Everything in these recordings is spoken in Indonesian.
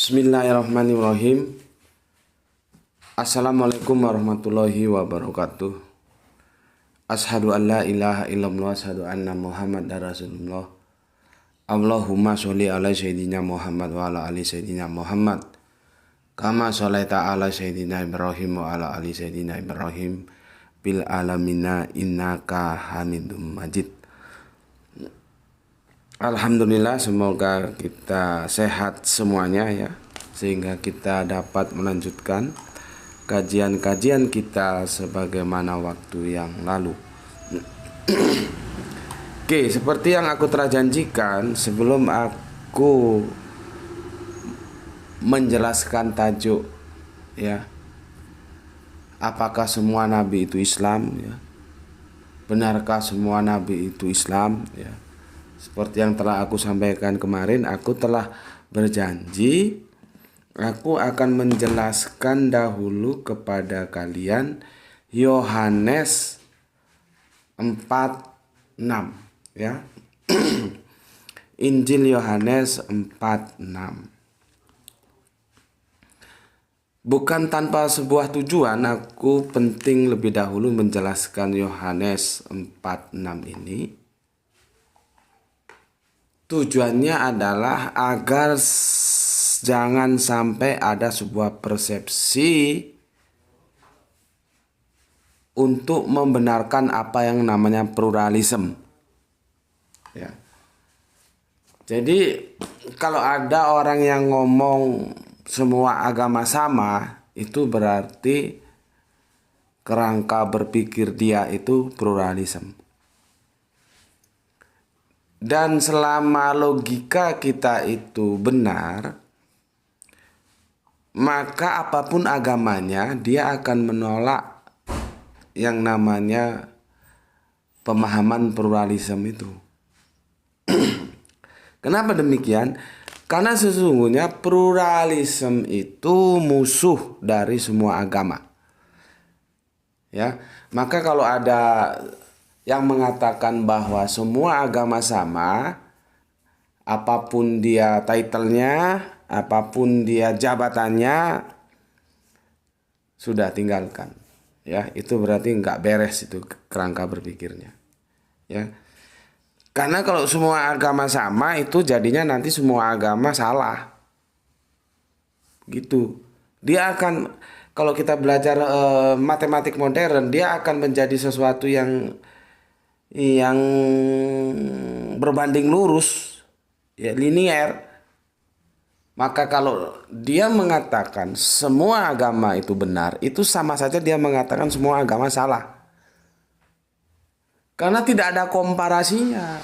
Bismillahirrahmanirrahim. Assalamualaikum warahmatullahi wabarakatuh. Ashhadu an la ilaha illallah wa ashhadu anna Muhammadar Rasulullah. Allahumma sholli ala sayyidina Muhammad wa ala ali sayyidina Muhammad. Kama sholaita ala sayyidina Ibrahim wa ala ali sayyidina Ibrahim bil alamina innaka Hamidum Majid. Alhamdulillah, semoga kita sehat semuanya ya, sehingga kita dapat melanjutkan kajian-kajian kita sebagaimana waktu yang lalu. Oke, seperti yang aku telah janjikan, sebelum aku menjelaskan tajuk ya, apakah semua nabi itu Islam ya, benarkah semua nabi itu Islam ya, seperti yang telah aku sampaikan kemarin, aku telah berjanji aku akan menjelaskan dahulu kepada kalian Yohanes 4:6 ya. Injil Yohanes 4:6. Bukan tanpa sebuah tujuan, aku penting lebih dahulu menjelaskan Yohanes 4:6 ini. Tujuannya adalah agar jangan sampai ada sebuah persepsi untuk membenarkan apa yang namanya pluralisme. Ya. Jadi kalau ada orang yang ngomong semua agama sama, itu berarti kerangka berpikir dia itu pluralisme. Dan selama logika kita itu benar, maka apapun agamanya dia akan menolak yang namanya pemahaman pluralisme itu. Kenapa demikian? Karena sesungguhnya pluralisme itu musuh dari semua agama. Ya, maka kalau ada yang mengatakan bahwa semua agama sama, apapun dia titlenya, apapun dia jabatannya, sudah tinggalkan. Ya, itu berarti nggak beres itu kerangka berpikirnya. Ya, karena kalau semua agama sama itu jadinya nanti semua agama salah. Gitu. Dia akan, kalau kita belajar matematik modern, dia akan menjadi sesuatu yang berbanding lurus ya, linier. Maka kalau dia mengatakan semua agama itu benar, itu sama saja dia mengatakan semua agama salah, karena tidak ada komparasinya.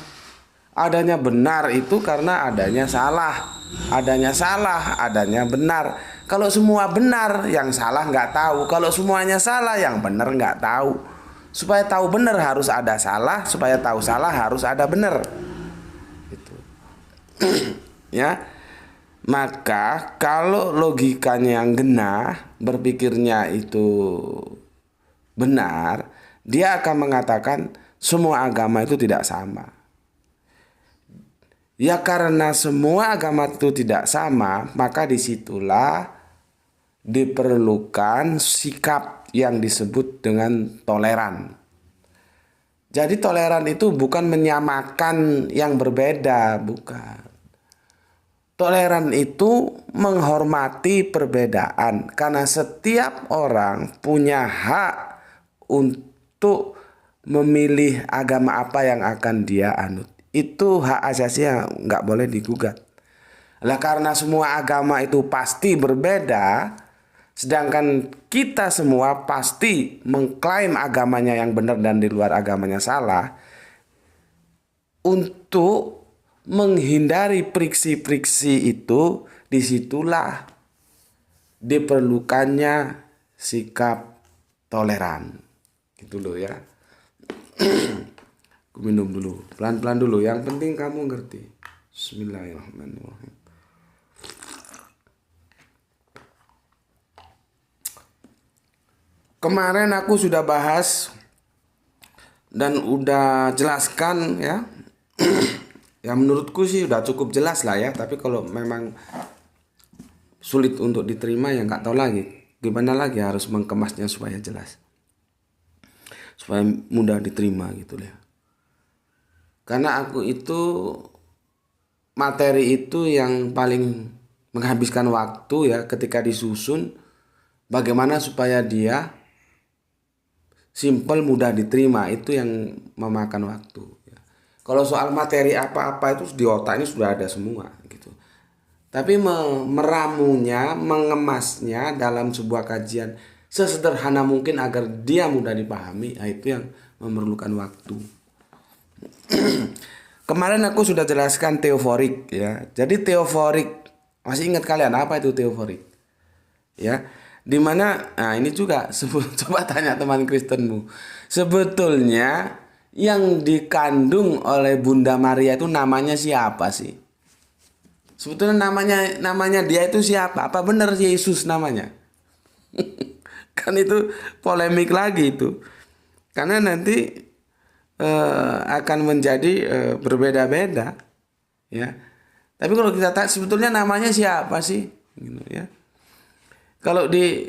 Adanya benar itu karena adanya salah, adanya salah, adanya benar. Kalau semua benar, yang salah nggak tahu. Kalau semuanya salah, yang benar nggak tahu. Supaya tahu benar harus ada salah, supaya tahu salah harus ada benar. Itu. Ya. Maka kalau logikanya yang genah, berpikirnya itu benar, dia akan mengatakan semua agama itu tidak sama. Ya karena semua agama itu tidak sama, maka disitulah diperlukan sikap yang disebut dengan toleran. Jadi toleran itu bukan menyamakan yang berbeda, bukan. Toleran itu menghormati perbedaan, karena setiap orang punya hak untuk memilih agama apa yang akan dia anut. Itu hak asasi yang nggak boleh digugat. Lah karena semua agama itu pasti berbeda, sedangkan kita semua pasti mengklaim agamanya yang benar dan di luar agamanya salah. Untuk menghindari friksi-friksi itu, disitulah diperlukannya sikap toleran. Gitu loh ya. Aku minum dulu, pelan-pelan dulu. Yang penting kamu ngerti. Bismillahirrahmanirrahim. Kemarin aku sudah bahas dan udah jelaskan ya. Ya menurutku sih udah cukup jelas lah ya. Tapi kalau memang sulit untuk diterima, ya nggak tahu lagi gimana lagi, harus mengemasnya supaya jelas, supaya mudah diterima gitu ya. Karena aku itu, materi itu yang paling menghabiskan waktu ya ketika disusun, bagaimana supaya dia simple, mudah diterima, itu yang memakan waktu ya. Kalau soal materi apa-apa itu di otak ini sudah ada semua gitu. Tapi meramunya, mengemasnya dalam sebuah kajian sesederhana mungkin agar dia mudah dipahami, nah itu yang memerlukan waktu. Kemarin aku sudah jelaskan teoforik ya. Jadi teoforik, masih ingat kalian apa itu teoforik? Ya. Dimana, nah ini juga coba tanya teman Kristenmu. Sebetulnya yang dikandung oleh Bunda Maria itu namanya siapa sih? Sebetulnya namanya dia itu siapa? Apa benar Yesus namanya? Kan itu polemik lagi itu. Karena nanti akan menjadi berbeda-beda ya. Tapi kalau kita tanya sebetulnya namanya siapa sih? Gitu ya. Kalau di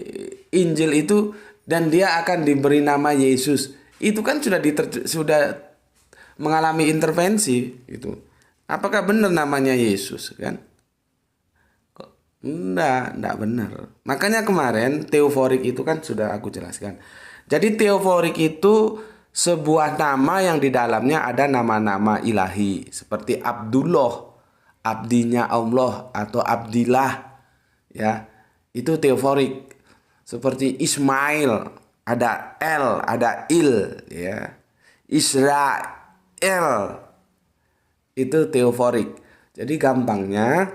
Injil itu, dan dia akan diberi nama Yesus, itu kan sudah mengalami intervensi itu. Apakah benar namanya Yesus kan? Enggak benar. Makanya kemarin teoforik itu kan sudah aku jelaskan. Jadi teoforik itu sebuah nama yang di dalamnya ada nama-nama ilahi seperti Abdullah, abdinya Allah, atau Abdillah ya. Itu teoforik. Seperti Ismail, ada El, ada Il ya. Israel, itu teoforik. Jadi gampangnya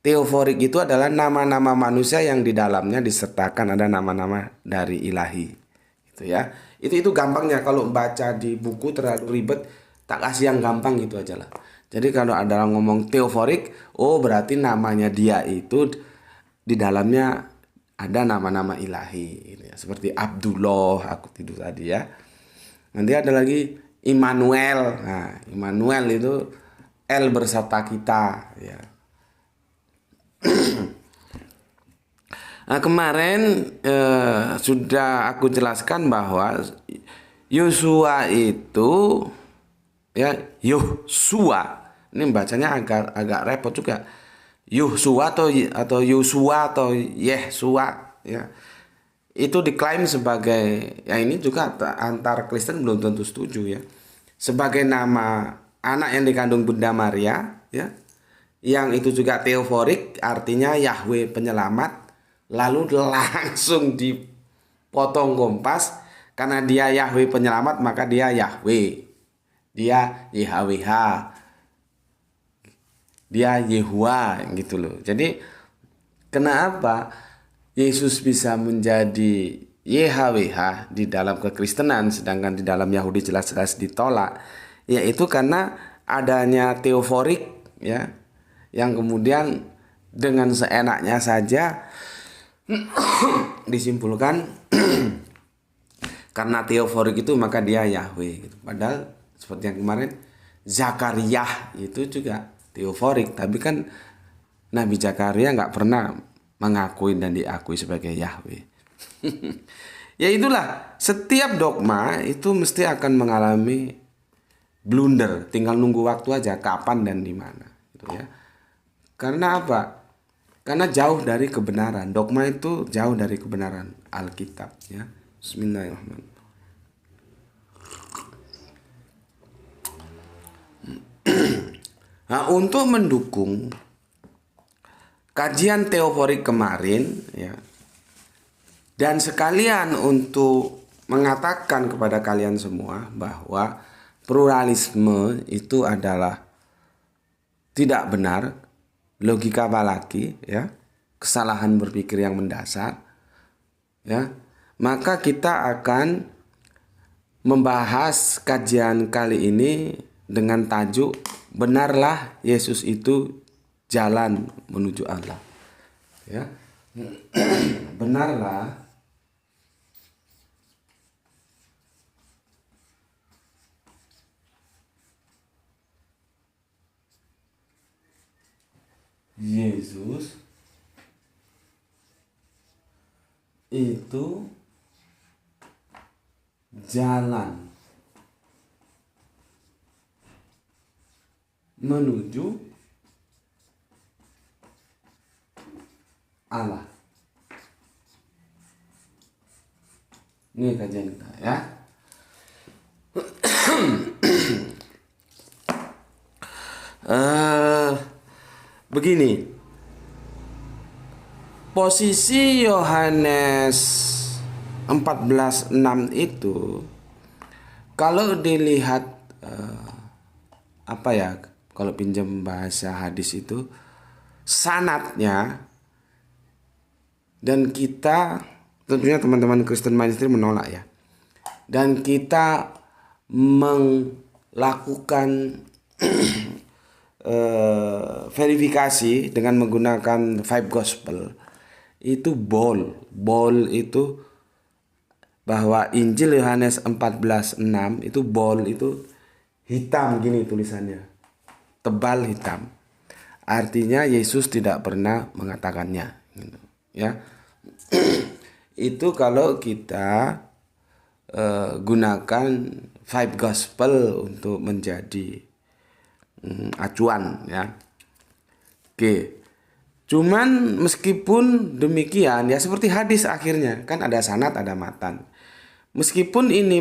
teoforik itu adalah nama-nama manusia yang di dalamnya disertakan ada nama-nama dari ilahi. Gitu ya. Itu gampangnya, kalau baca di buku terlalu ribet, tak kasih yang gampang gitu aja lah. Jadi kalau ada orang ngomong teoforik, oh berarti namanya dia itu di dalamnya ada nama-nama ilahi gitu ya. Seperti Abdullah aku tidur tadi ya. Nanti ada lagi Immanuel. Nah, Immanuel itu El bersama kita ya. Nah, kemarin sudah aku jelaskan bahwa Yosua itu ya, Yosua ini bacanya agak repot juga. Yosua atau Yosua atau Yesua ya. Itu diklaim sebagai, ya ini juga antar Kristen belum tentu setuju ya, sebagai nama anak yang dikandung Bunda Maria ya. Yang itu juga teoforik, artinya Yahweh penyelamat. Lalu langsung dipotong kompas, karena dia Yahweh penyelamat maka dia Yahweh, dia YHWH, dia Yehua gitu loh. Jadi kenapa Yesus bisa menjadi YHWH di dalam kekristenan sedangkan di dalam Yahudi jelas-jelas ditolak? Yaitu karena adanya teoforik ya, yang kemudian dengan seenaknya saja disimpulkan karena teoforik itu maka dia Yahweh gitu. Padahal seperti yang kemarin Zakaria itu juga teoforik, tapi kan Nabi Zakaria nggak pernah mengakui dan diakui sebagai Yahweh. Ya itulah, setiap dogma itu mesti akan mengalami blunder, tinggal nunggu waktu aja kapan dan di mana gitu ya. Karena apa? Karena jauh dari kebenaran. Dogma itu jauh dari kebenaran Alkitab ya. Bismillahirrahmanirrahim. Nah, untuk mendukung kajian teoforik kemarin ya, dan sekalian untuk mengatakan kepada kalian semua bahwa pluralisme itu adalah tidak benar, logika balaki ya, kesalahan berpikir yang mendasar ya, maka kita akan membahas kajian kali ini dengan tajuk benarlah Yesus itu jalan menuju Allah ya. Benarlah Yesus itu jalan menuju Allah. Ini kajian kita ya. Begini, posisi Yohanes 14:6 itu kalau dilihat kalau pinjam bahasa hadis itu sanadnya, dan kita tentunya teman-teman Kristen mainstream menolak ya, dan kita melakukan verifikasi dengan menggunakan Five Gospel itu bold itu bahwa Injil Yohanes 14:6 itu bold itu hitam gini tulisannya, tebal hitam, artinya Yesus tidak pernah mengatakannya gitu, ya. Itu kalau kita gunakan Five Gospel untuk menjadi acuan ya. Oke. Cuman meskipun demikian ya, seperti hadis akhirnya kan ada sanad ada matan. Meskipun ini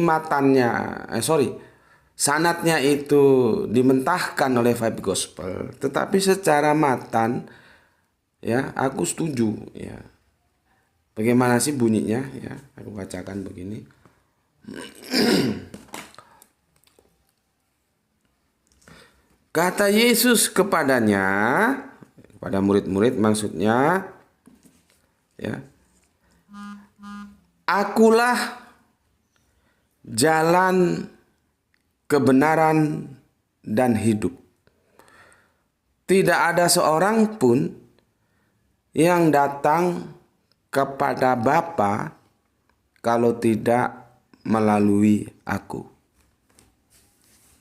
sanadnya itu dimentahkan oleh Five Gospel, tetapi secara matan ya aku setuju ya. Bagaimana sih bunyinya ya? Aku bacakan begini. Kata Yesus kepadanya, kepada murid-murid maksudnya ya, akulah jalan, kebenaran, dan hidup. Tidak ada seorang pun yang datang kepada Bapa kalau tidak melalui aku.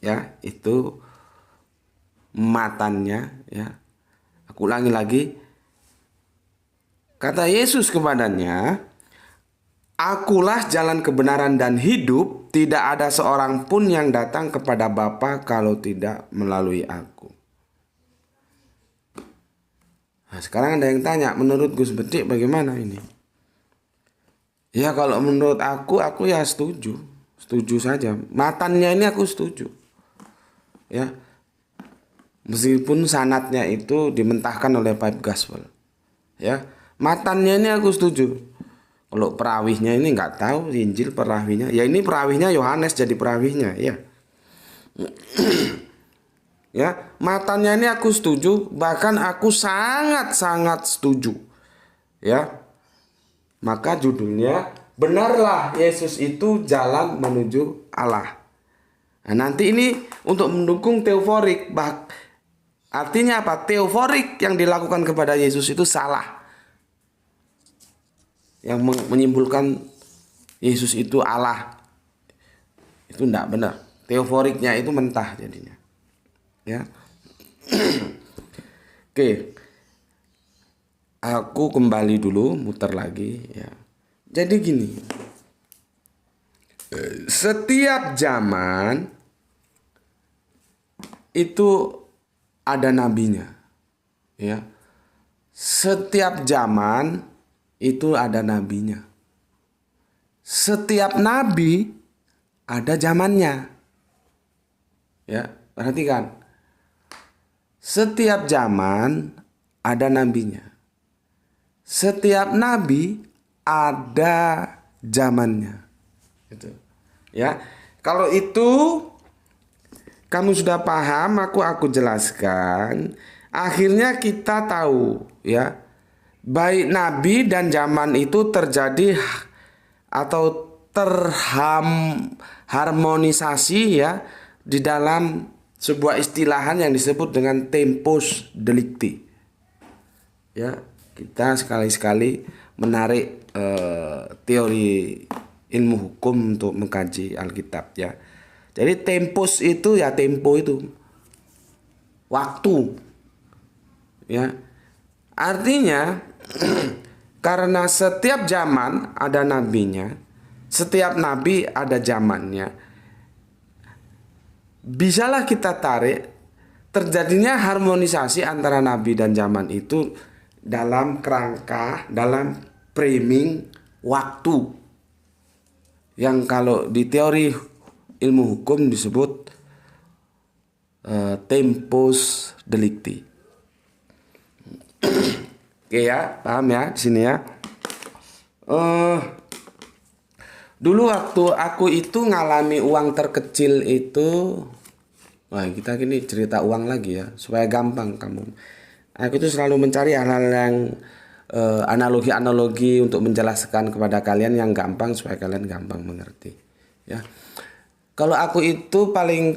Ya, itu matannya ya. Aku ulangi lagi. Kata Yesus kepadanya, akulah jalan, kebenaran, dan hidup. Tidak ada seorang pun yang datang kepada Bapa kalau tidak melalui aku. Nah, sekarang ada yang tanya, menurut Gus Bedik bagaimana ini? Ya kalau menurut aku ya setuju saja. Matannya ini aku setuju. Ya. Meskipun sanadnya itu dimentahkan oleh Five Gospel. Ya. Matannya ini aku setuju. Kalau perawihnya ini nggak tahu, Injil perawihnya. Ya ini perawihnya Yohanes jadi perawihnya, ya. Ya, matannya ini aku setuju, bahkan aku sangat setuju. Ya. Maka judulnya, benarlah Yesus itu jalan menuju Allah. Nah, nanti ini untuk mendukung teoforik. Artinya apa? Teoforik yang dilakukan kepada Yesus itu salah. Yang menyimpulkan Yesus itu Allah. Itu tidak benar. Teoforiknya itu mentah jadinya. Ya. Oke. Aku kembali dulu, muter lagi ya. Jadi gini. Setiap zaman itu ada nabinya. Ya. Setiap zaman itu ada nabinya. Setiap nabi ada zamannya. Ya, perhatikan. Setiap zaman ada nabinya. Setiap nabi ada zamannya. Gitu. Ya. Kalau itu kamu sudah paham, aku jelaskan. Akhirnya kita tahu ya, baik nabi dan zaman itu terjadi atau terharmonisasi ya di dalam sebuah istilahan yang disebut dengan tempus delicti. Ya, kita sekali-sekali menarik teori ilmu hukum untuk mengkaji Alkitab ya. Jadi tempus itu ya, tempo itu waktu. Ya. Artinya Karena setiap zaman ada nabinya, setiap nabi ada zamannya. Bisalah kita tarik terjadinya harmonisasi antara nabi dan zaman itu dalam kerangka, dalam framing waktu. Yang kalau di teori ilmu hukum disebut tempus delicti. Oke ya, paham ya di sini ya. Dulu waktu aku itu ngalami uang terkecil itu, wah kita gini cerita uang lagi ya, supaya gampang kamu. Aku itu selalu mencari hal-hal yang analogi-analogi untuk menjelaskan kepada kalian yang gampang supaya kalian gampang mengerti. Ya, kalau aku itu paling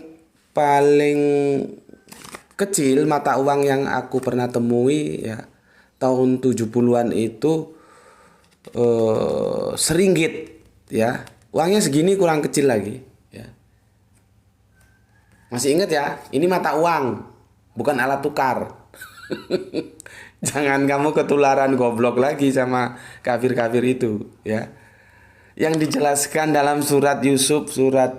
kecil mata uang yang aku pernah temui ya tahun 70-an itu seringgit ya. Uangnya segini kurang kecil lagi ya. Masih ingat ya? Ini mata uang, bukan alat tukar. Jangan kamu ketularan goblok lagi sama kafir-kafir itu ya. Yang dijelaskan dalam surat Yusuf surat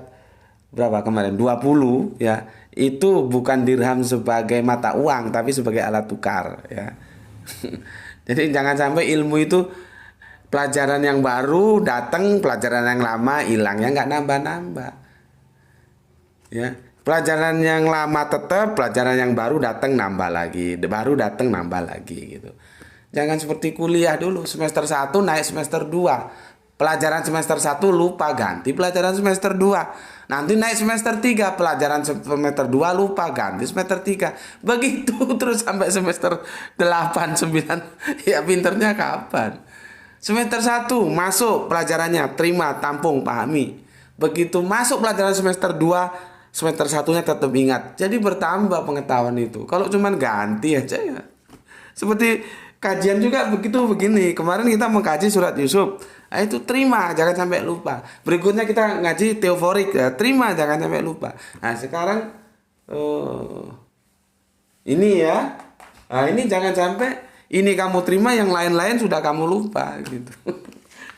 berapa kemarin? 20 ya. Itu bukan dirham sebagai mata uang tapi sebagai alat tukar ya. Jadi jangan sampai ilmu itu pelajaran yang baru datang, pelajaran yang lama hilang ya, nggak nambah-nambah. Ya, pelajaran yang lama tetap, pelajaran yang baru datang nambah lagi, baru datang nambah lagi gitu. Jangan seperti kuliah dulu, semester 1 naik semester 2. Pelajaran semester 1 lupa ganti pelajaran semester 2. Nanti naik semester 3, pelajaran semester 2 lupa ganti semester 3. Begitu terus sampai semester 8, 9. Ya pinternya kapan? Semester 1 masuk pelajarannya, terima, tampung, pahami. Begitu masuk pelajaran semester 2, semester 1-nya tetap ingat. Jadi bertambah pengetahuan itu. Kalau cuman ganti aja ya. Seperti kajian juga begitu begini. Kemarin kita mengkaji surat Yusuf. Nah, itu terima, jangan sampai lupa. Berikutnya kita ngaji teoforik, ya, terima, jangan sampai lupa. Nah sekarang ini ya, nah, ini jangan sampai ini kamu terima, yang lain-lain sudah kamu lupa gitu.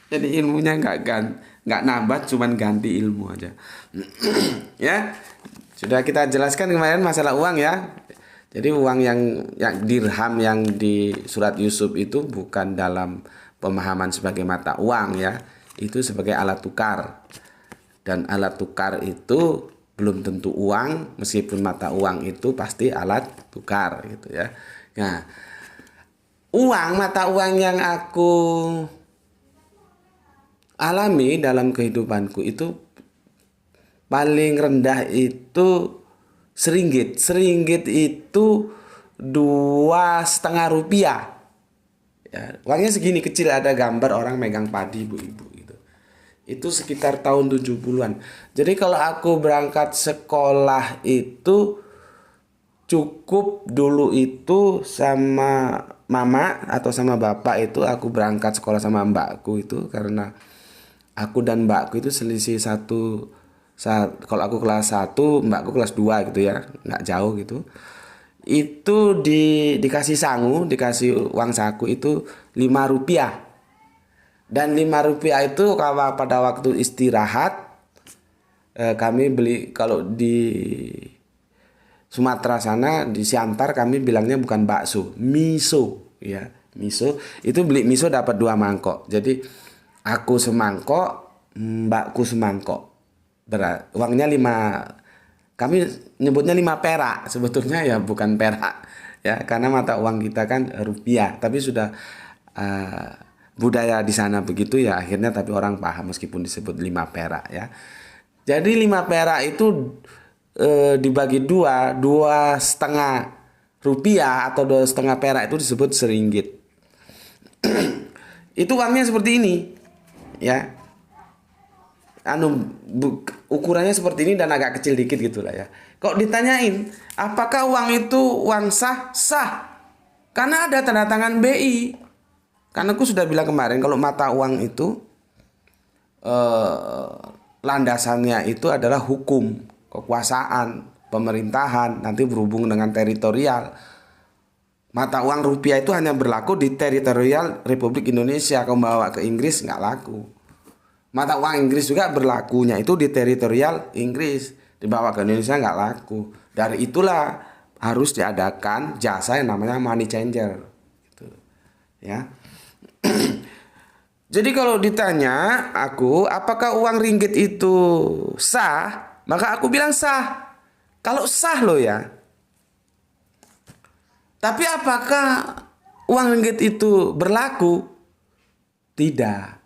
Jadi ilmunya nggak nambah, cuman ganti ilmu aja. Ya, sudah kita jelaskan kemarin masalah uang ya. Jadi uang yang dirham yang di surat Yusuf itu bukan dalam pemahaman sebagai mata uang ya, itu sebagai alat tukar. Dan alat tukar itu belum tentu uang, meskipun mata uang itu pasti alat tukar gitu ya. Nah, mata uang yang aku alami dalam kehidupanku itu paling rendah itu seringgit. Seringgit itu 2,5 rupiah. Ya, uangnya segini kecil, ada gambar orang megang padi ibu-ibu gitu. Itu sekitar tahun 70-an. Jadi kalau aku berangkat sekolah itu cukup dulu itu sama mama atau sama bapak itu aku berangkat sekolah sama mbakku itu, karena aku dan mbakku itu selisih kalau aku kelas 1, mbakku kelas 2 gitu ya, nggak jauh gitu. Itu dikasih dikasih uang saku itu 5 rupiah. Dan 5 rupiah itu kalau pada waktu istirahat kami beli, kalau di Sumatera sana di Siantar kami bilangnya bukan bakso, miso ya. Miso itu beli miso dapat 2 mangkok. Jadi aku semangkok, mbakku semangkok. Uangnya 5, kami nyebutnya 5 perak, sebetulnya ya bukan perak ya, karena mata uang kita kan rupiah, tapi sudah budaya di sana begitu ya, akhirnya tapi orang paham meskipun disebut 5 perak ya. Jadi 5 perak itu dibagi 2,5 rupiah atau 2,5 perak itu disebut seringgit. Itu uangnya seperti ini ya. Ukurannya seperti ini dan agak kecil dikit gitulah ya. Kok ditanyain apakah uang itu uang sah? Sah, karena ada tanda tangan BI. Karena aku sudah bilang kemarin kalau mata uang itu landasannya itu adalah hukum, kekuasaan, pemerintahan, nanti berhubung dengan teritorial. Mata uang rupiah itu hanya berlaku di teritorial Republik Indonesia. Kau bawa ke Inggris nggak laku. Mata uang Inggris juga berlakunya itu di teritorial Inggris. Dibawa ke Indonesia nggak laku. Dari itulah harus diadakan jasa yang namanya money changer. Gitu. Ya. Jadi kalau ditanya aku, apakah uang ringgit itu sah? Maka aku bilang sah. Kalau sah loh ya. Tapi apakah uang ringgit itu berlaku? Tidak.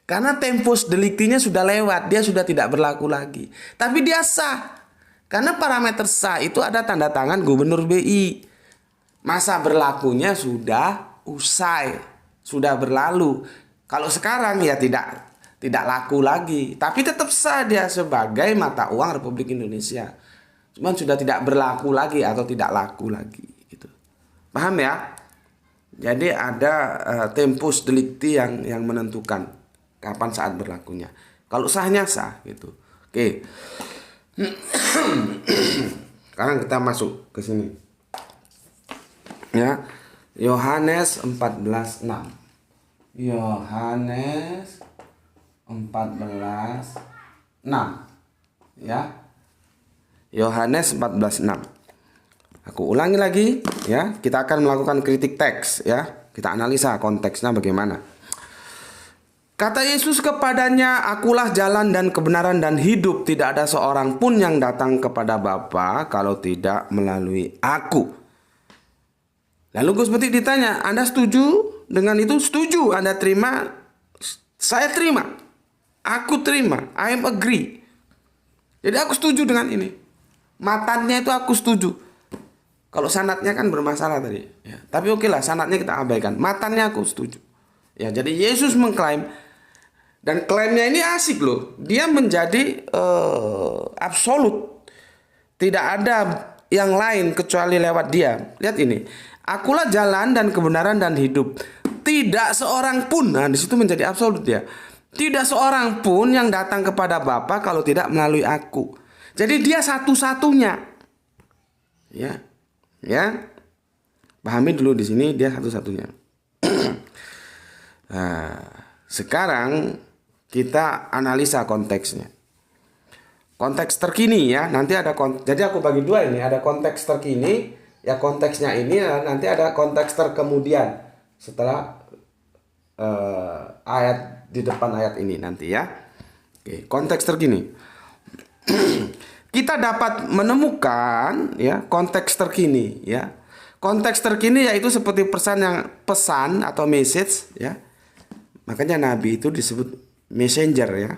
Karena tempus deliktinya sudah lewat, dia sudah tidak berlaku lagi. Tapi dia sah. Karena parameter sah itu ada tanda tangan Gubernur BI. Masa berlakunya sudah usai, sudah berlalu. Kalau sekarang ya tidak laku lagi, tapi tetap sah dia sebagai mata uang Republik Indonesia. Cuman sudah tidak berlaku lagi atau tidak laku lagi gitu. Paham ya? Jadi ada tempus delikti yang menentukan kapan saat berlakunya. Kalau sahnya sah gitu. Oke. Sekarang kita masuk ke sini. Ya. Yohanes 14:6. Yohanes 14:6. Ya. Yohanes 14:6. Aku ulangi lagi ya, kita akan melakukan kritik teks ya. Kita analisa konteksnya bagaimana. Kata Yesus kepadanya, "Akulah jalan dan kebenaran dan hidup. Tidak ada seorang pun yang datang kepada Bapa kalau tidak melalui Aku." Lalu Gus Metik ditanya, "Anda setuju dengan itu?" Setuju. Anda terima? Saya terima. Aku terima. I am agree. Jadi aku setuju dengan ini. Matannya itu aku setuju. Kalau sanadnya kan bermasalah tadi. Ya, tapi oke lah, sanadnya kita abaikan. Matannya aku setuju. Ya, jadi Yesus mengklaim, dan klaimnya ini asik loh. Dia menjadi absolut. Tidak ada yang lain kecuali lewat dia. Lihat ini. Akulah jalan dan kebenaran dan hidup. Tidak seorang pun. Nah, di situ menjadi absolut ya. Tidak seorang pun yang datang kepada Bapa kalau tidak melalui Aku. Jadi dia satu-satunya. Ya. Ya. Pahami dulu di sini dia satu-satunya. Nah, sekarang kita analisa konteksnya. Konteks terkini ya. Nanti ada jadi aku bagi dua ini, ada konteks terkini, ya konteksnya ini, nanti ada konteks terkemudian setelah ayat di depan ayat ini nanti ya. Oke, konteks terkini. Kita dapat menemukan ya konteks terkini ya. Konteks terkini yaitu seperti pesan atau message ya. Makanya nabi itu disebut messenger ya.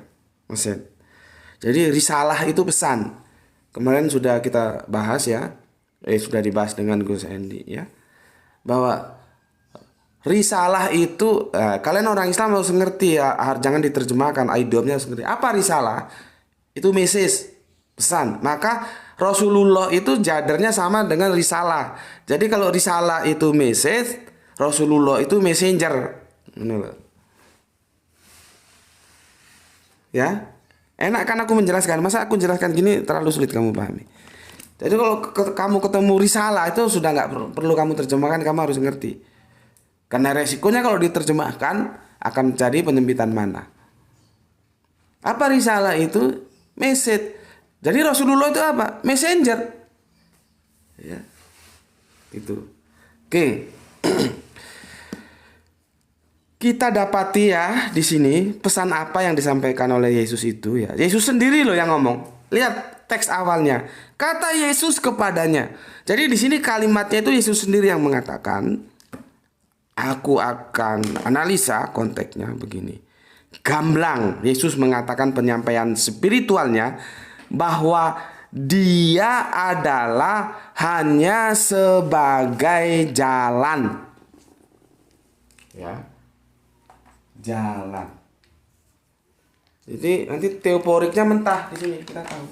Mesin. Jadi risalah itu pesan. Kemarin sudah kita bahas ya. Sudah dibahas dengan Gus Endi ya. Bahwa risalah itu kalian orang Islam harus ngerti ya, jangan diterjemahkan idiomnya harus ngerti. Apa risalah? Itu message, pesan. Maka Rasulullah itu jadarnya sama dengan risalah. Jadi kalau risalah itu message, Rasulullah itu messenger. Ya, enak kan aku menjelaskan. Masa aku jelaskan gini terlalu sulit kamu pahami. Jadi kalau kamu ketemu risalah itu sudah nggak perlu kamu terjemahkan, kamu harus ngerti. Karena resikonya kalau diterjemahkan akan menjadi penyempitan mana. Apa risalah itu? Message. Jadi Rasulullah itu apa? Messenger. Ya. Itu. Oke. Kita dapati ya di sini pesan apa yang disampaikan oleh Yesus itu ya. Yesus sendiri loh yang ngomong. Lihat teks awalnya. Kata Yesus kepadanya. Jadi di sini kalimatnya itu Yesus sendiri yang mengatakan. Aku akan analisa konteksnya begini. Gamblang Yesus mengatakan penyampaian spiritualnya bahwa dia adalah hanya sebagai jalan. Ya. Jalan. Jadi nanti teoporiknya mentah di sini kita tahu.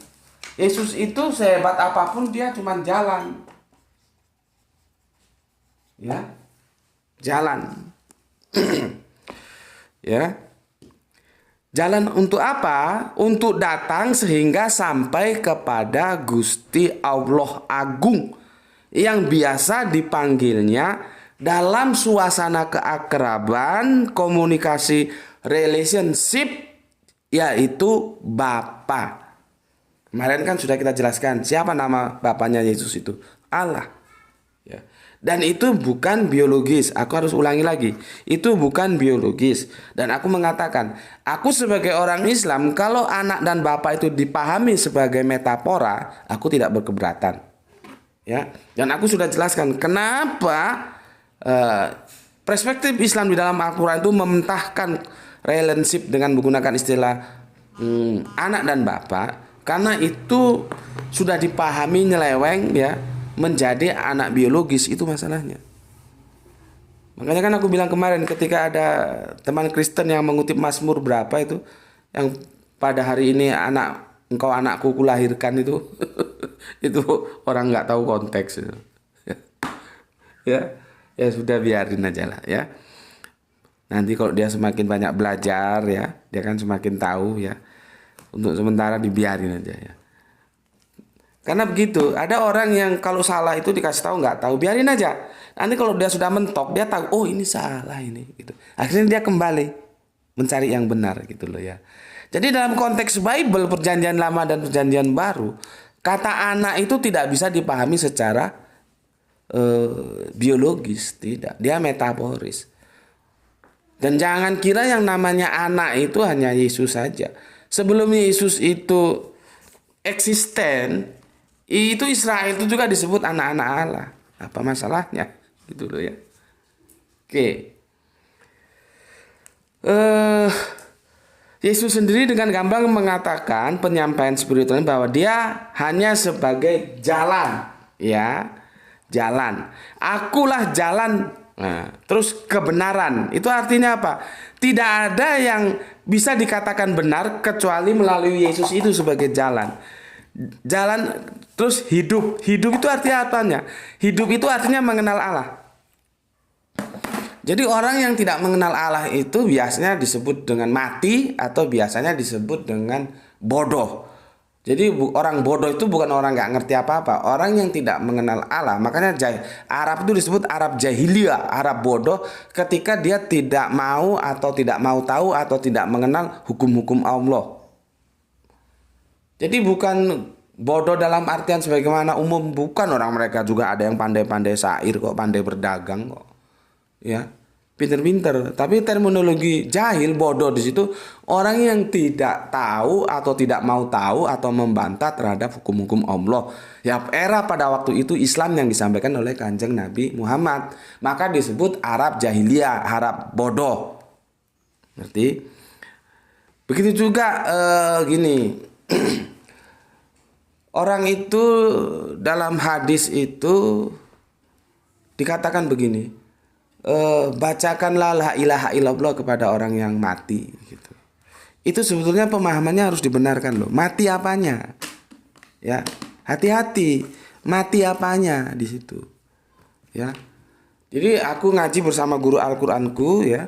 Yesus itu sehebat apapun dia cuma jalan. Ya. Jalan. Ya. Jalan untuk apa? Untuk datang sehingga sampai kepada Gusti Allah Agung yang biasa dipanggilnya dalam suasana keakraban, komunikasi, relationship, yaitu Bapa. Kemarin kan sudah kita jelaskan siapa nama Bapanya Yesus itu, Allah. Ya. Dan itu bukan biologis. Aku harus ulangi lagi, itu bukan biologis. Dan aku mengatakan, aku sebagai orang Islam, kalau anak dan Bapa itu dipahami sebagai metafora, aku tidak berkeberatan. Ya. Dan aku sudah jelaskan kenapa perspektif Islam di dalam Al-Quran itu mementahkan relationship dengan menggunakan istilah anak dan bapak, karena itu sudah dipahami nyeleweng ya, menjadi anak biologis, itu masalahnya. Makanya kan aku bilang kemarin ketika ada teman Kristen yang mengutip Mazmur berapa itu, yang pada hari ini engkau anakku kulahirkan itu itu orang nggak tahu konteks itu. Ya sudah, biarin aja lah ya. Nanti kalau dia semakin banyak belajar ya, dia kan semakin tahu ya. Untuk sementara dibiarin aja ya. Karena begitu, ada orang yang kalau salah itu dikasih tahu nggak tahu, biarin aja. Nanti kalau dia sudah mentok, dia tahu, oh ini salah ini gitu. Akhirnya dia kembali mencari yang benar gitu loh ya. Jadi dalam konteks Bible, perjanjian lama dan perjanjian baru, kata anak itu tidak bisa dipahami secara biologis, tidak, dia metaforis. Dan jangan kira yang namanya anak itu hanya Yesus saja. Sebelum Yesus itu eksisten, itu Israel itu juga disebut anak-anak Allah. Apa masalahnya? Gitu loh ya. Oke. Yesus sendiri dengan gamblang mengatakan penyampaian spiritual bahwa dia hanya sebagai jalan, ya. Jalan. Akulah jalan. Nah, terus kebenaran. Itu artinya apa? Tidak ada yang bisa dikatakan benar kecuali melalui Yesus itu sebagai jalan. Jalan terus hidup. Hidup itu artinya apanya? Hidup itu artinya mengenal Allah. Jadi orang yang tidak mengenal Allah itu biasanya disebut dengan mati atau biasanya disebut dengan bodoh. Jadi orang bodoh itu bukan orang nggak ngerti apa-apa, orang yang tidak mengenal Allah. Makanya Arab itu disebut Arab jahiliyah, Arab bodoh, ketika dia tidak mau atau tidak mau tahu atau tidak mengenal hukum-hukum Allah. Jadi bukan bodoh dalam artian sebagaimana umum, bukan, orang mereka juga ada yang pandai-pandai syair kok, pandai berdagang kok. Ya. Pinter-pinter, tapi terminologi jahil, bodoh di situ orang yang tidak tahu atau tidak mau tahu atau membantah terhadap hukum-hukum Allah. Ya, era pada waktu itu Islam yang disampaikan oleh Kanjeng Nabi Muhammad, maka disebut Arab jahiliyah, Arab bodoh. Ngerti? Begitu juga gini. Orang itu dalam hadis itu dikatakan begini. Bacakanlah la ilaha illallah kepada orang yang mati gitu. Itu sebetulnya pemahamannya harus dibenarkan loh. Mati apanya? Ya, hati-hati. Mati apanya di situ? Ya. Jadi aku ngaji bersama guru Al-Qur'anku ya.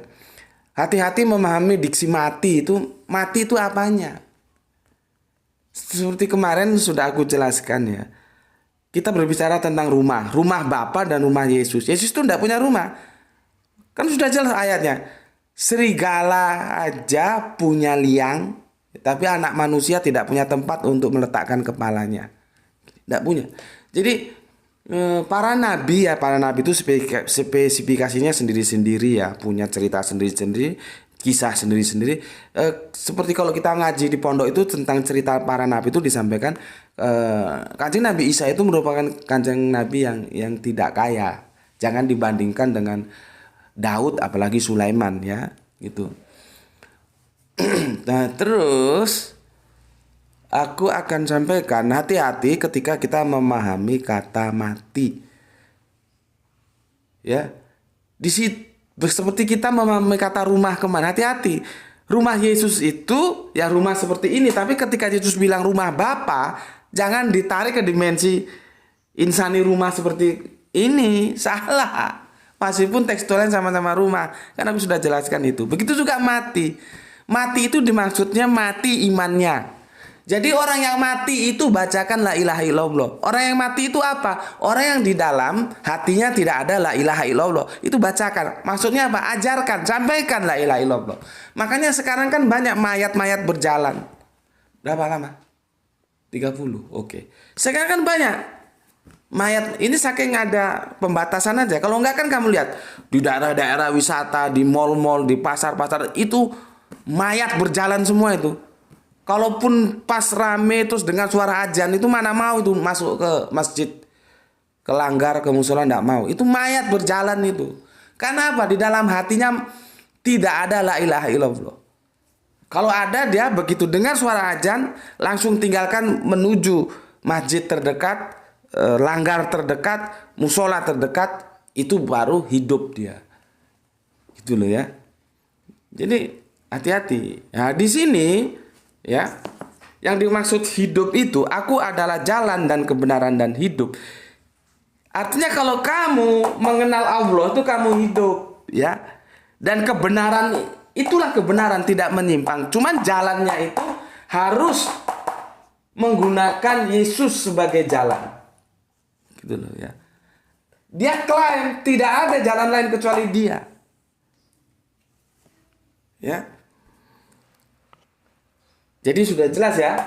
Hati-hati memahami diksi mati itu apanya? Seperti kemarin sudah aku jelaskan ya. Kita berbicara tentang rumah Bapa dan rumah Yesus. Yesus itu tidak punya rumah. Kan sudah jelas ayatnya. Serigala aja punya liang, tapi anak manusia tidak punya tempat untuk meletakkan kepalanya. Tidak punya. Jadi para nabi itu spesifikasinya sendiri-sendiri ya, punya cerita sendiri-sendiri, kisah sendiri-sendiri. Seperti kalau kita ngaji di pondok itu tentang cerita para nabi itu disampaikan, Kanjeng Nabi Isa itu merupakan kanjeng nabi yang tidak kaya. Jangan dibandingkan dengan Daud apalagi Sulaiman ya gitu. Nah terus aku akan sampaikan hati-hati ketika kita memahami kata mati. Ya. Di situ seperti kita memahami kata rumah kemana, hati-hati. Rumah Yesus itu ya rumah seperti ini, tapi ketika Yesus bilang rumah Bapa, jangan ditarik ke dimensi insani rumah seperti ini, salah. Meskipun tekstualnya sama-sama rumah, karena aku sudah jelaskan itu. Begitu juga mati. Mati itu dimaksudnya mati imannya. Jadi orang yang mati itu bacakan la ilaha illallah. Orang yang mati itu apa? Orang yang di dalam hatinya tidak ada la ilaha illallah. Itu bacakan. Maksudnya apa? Ajarkan, sampaikan la ilaha illallah. Makanya sekarang kan banyak mayat-mayat berjalan. Berapa lama? 30. Oke. Sekarang kan banyak mayat. Ini saking ada pembatasan aja. Kalau enggak kan kamu lihat di daerah-daerah wisata, di mal-mal, di pasar-pasar itu mayat berjalan semua itu. Kalaupun pas rame terus dengan suara azan itu mana mau itu masuk ke masjid, ke langgar, ke musola, enggak mau. Itu mayat berjalan itu. Karena apa? Di dalam hatinya tidak ada la ilaha illallah. Kalau ada dia begitu dengar suara azan langsung tinggalkan menuju masjid terdekat, langgar terdekat, musola terdekat, itu baru hidup dia. Gitu loh ya. Jadi hati-hati. Nah, di sini ya, yang dimaksud hidup itu, aku adalah jalan dan kebenaran dan hidup. Artinya kalau kamu mengenal Allah itu kamu hidup, ya. Dan kebenaran itulah kebenaran, tidak menyimpang. Cuman jalannya itu harus menggunakan Yesus sebagai jalan. Gitu loh ya. Dia klaim tidak ada jalan lain kecuali Dia. Ya. Jadi sudah jelas ya.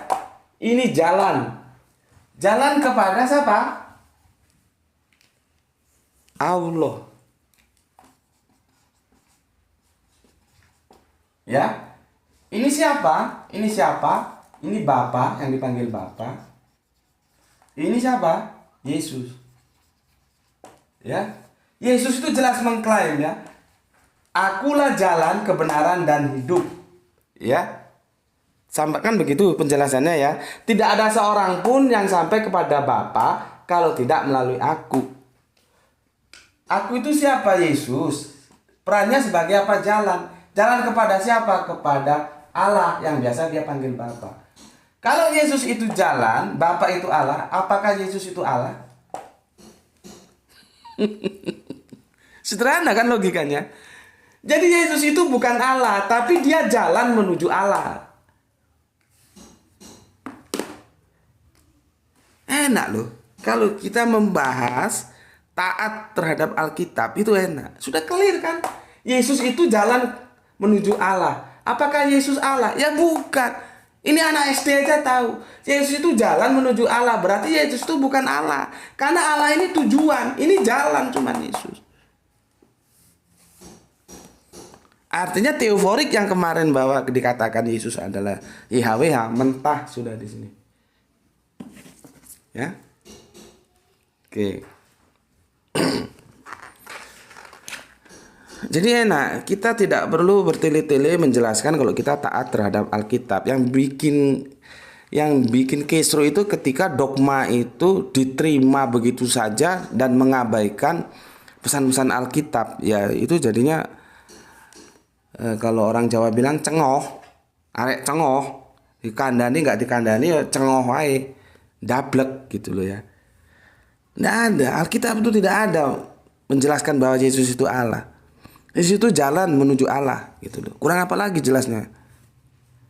Ini jalan. Jalan kepada siapa? Allah. Ya. Ini siapa? Ini siapa? Ini Bapa yang dipanggil Bapa. Ini siapa? Yesus. Ya. Yesus itu jelas mengklaim ya. Akulah jalan, kebenaran dan hidup. Ya. Sampaikan begitu penjelasannya ya. Tidak ada seorang pun yang sampai kepada Bapa kalau tidak melalui aku. Aku itu siapa? Yesus. Perannya sebagai apa? Jalan. Jalan kepada siapa? Kepada Allah yang biasa dia panggil Bapa. Kalau Yesus itu jalan, Bapa itu Allah, apakah Yesus itu Allah? Sederhana kan logikanya. Jadi Yesus itu bukan Allah, tapi dia jalan menuju Allah. Enak loh. Kalau kita membahas taat terhadap Alkitab itu enak. Sudah clear kan? Yesus itu jalan menuju Allah. Apakah Yesus Allah? Ya bukan. Ini anak SD aja tahu. Yesus itu jalan menuju Allah. Berarti Yesus itu bukan Allah. Karena Allah ini tujuan. Ini jalan cuman Yesus. Artinya teoforik yang kemarin bahwa dikatakan Yesus adalah YHWH mentah sudah di sini. Ya. Oke. Jadi enak, kita tidak perlu bertele-tele menjelaskan kalau kita taat terhadap Alkitab. Yang bikin kisruh itu ketika dogma itu diterima begitu saja dan mengabaikan pesan-pesan Alkitab. Ya, itu jadinya kalau orang Jawa bilang cengoh, arek cengoh, dikandani nggak dikandani ya cengoh wae. Dablek gitu loh ya. Nggak ada, Alkitab itu tidak ada menjelaskan bahwa Yesus itu Allah. Yesus itu jalan menuju Allah gitu loh. Kurang apa lagi jelasnya?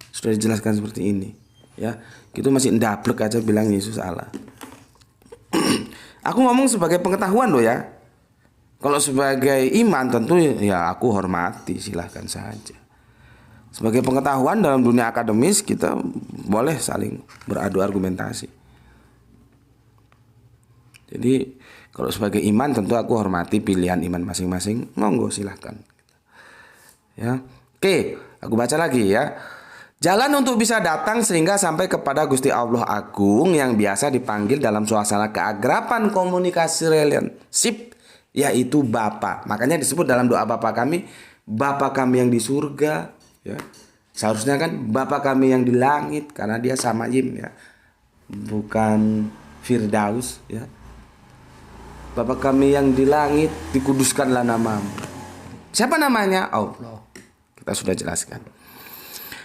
Sudah dijelaskan seperti ini ya. Gitu masih dablek aja bilang Yesus Allah. Aku ngomong sebagai pengetahuan loh ya. Kalau sebagai iman tentu ya aku hormati, silahkan saja. Sebagai pengetahuan dalam dunia akademis kita boleh saling beradu argumentasi. Jadi kalau sebagai iman tentu aku hormati pilihan iman masing-masing. Monggo silahkan. Ya, oke, aku baca lagi ya. Jalan untuk bisa datang sehingga sampai kepada Gusti Allah Agung yang biasa dipanggil dalam suasana keagrapan komunikasi relationship, yaitu Bapa. Makanya disebut dalam doa Bapa kami, Bapa kami yang di surga. Ya, seharusnya kan Bapa kami yang di langit karena dia samayim ya, bukan Firdaus ya. Bapa kami yang di langit, dikuduskanlah namamu. Siapa namanya? Allah. Kita sudah jelaskan.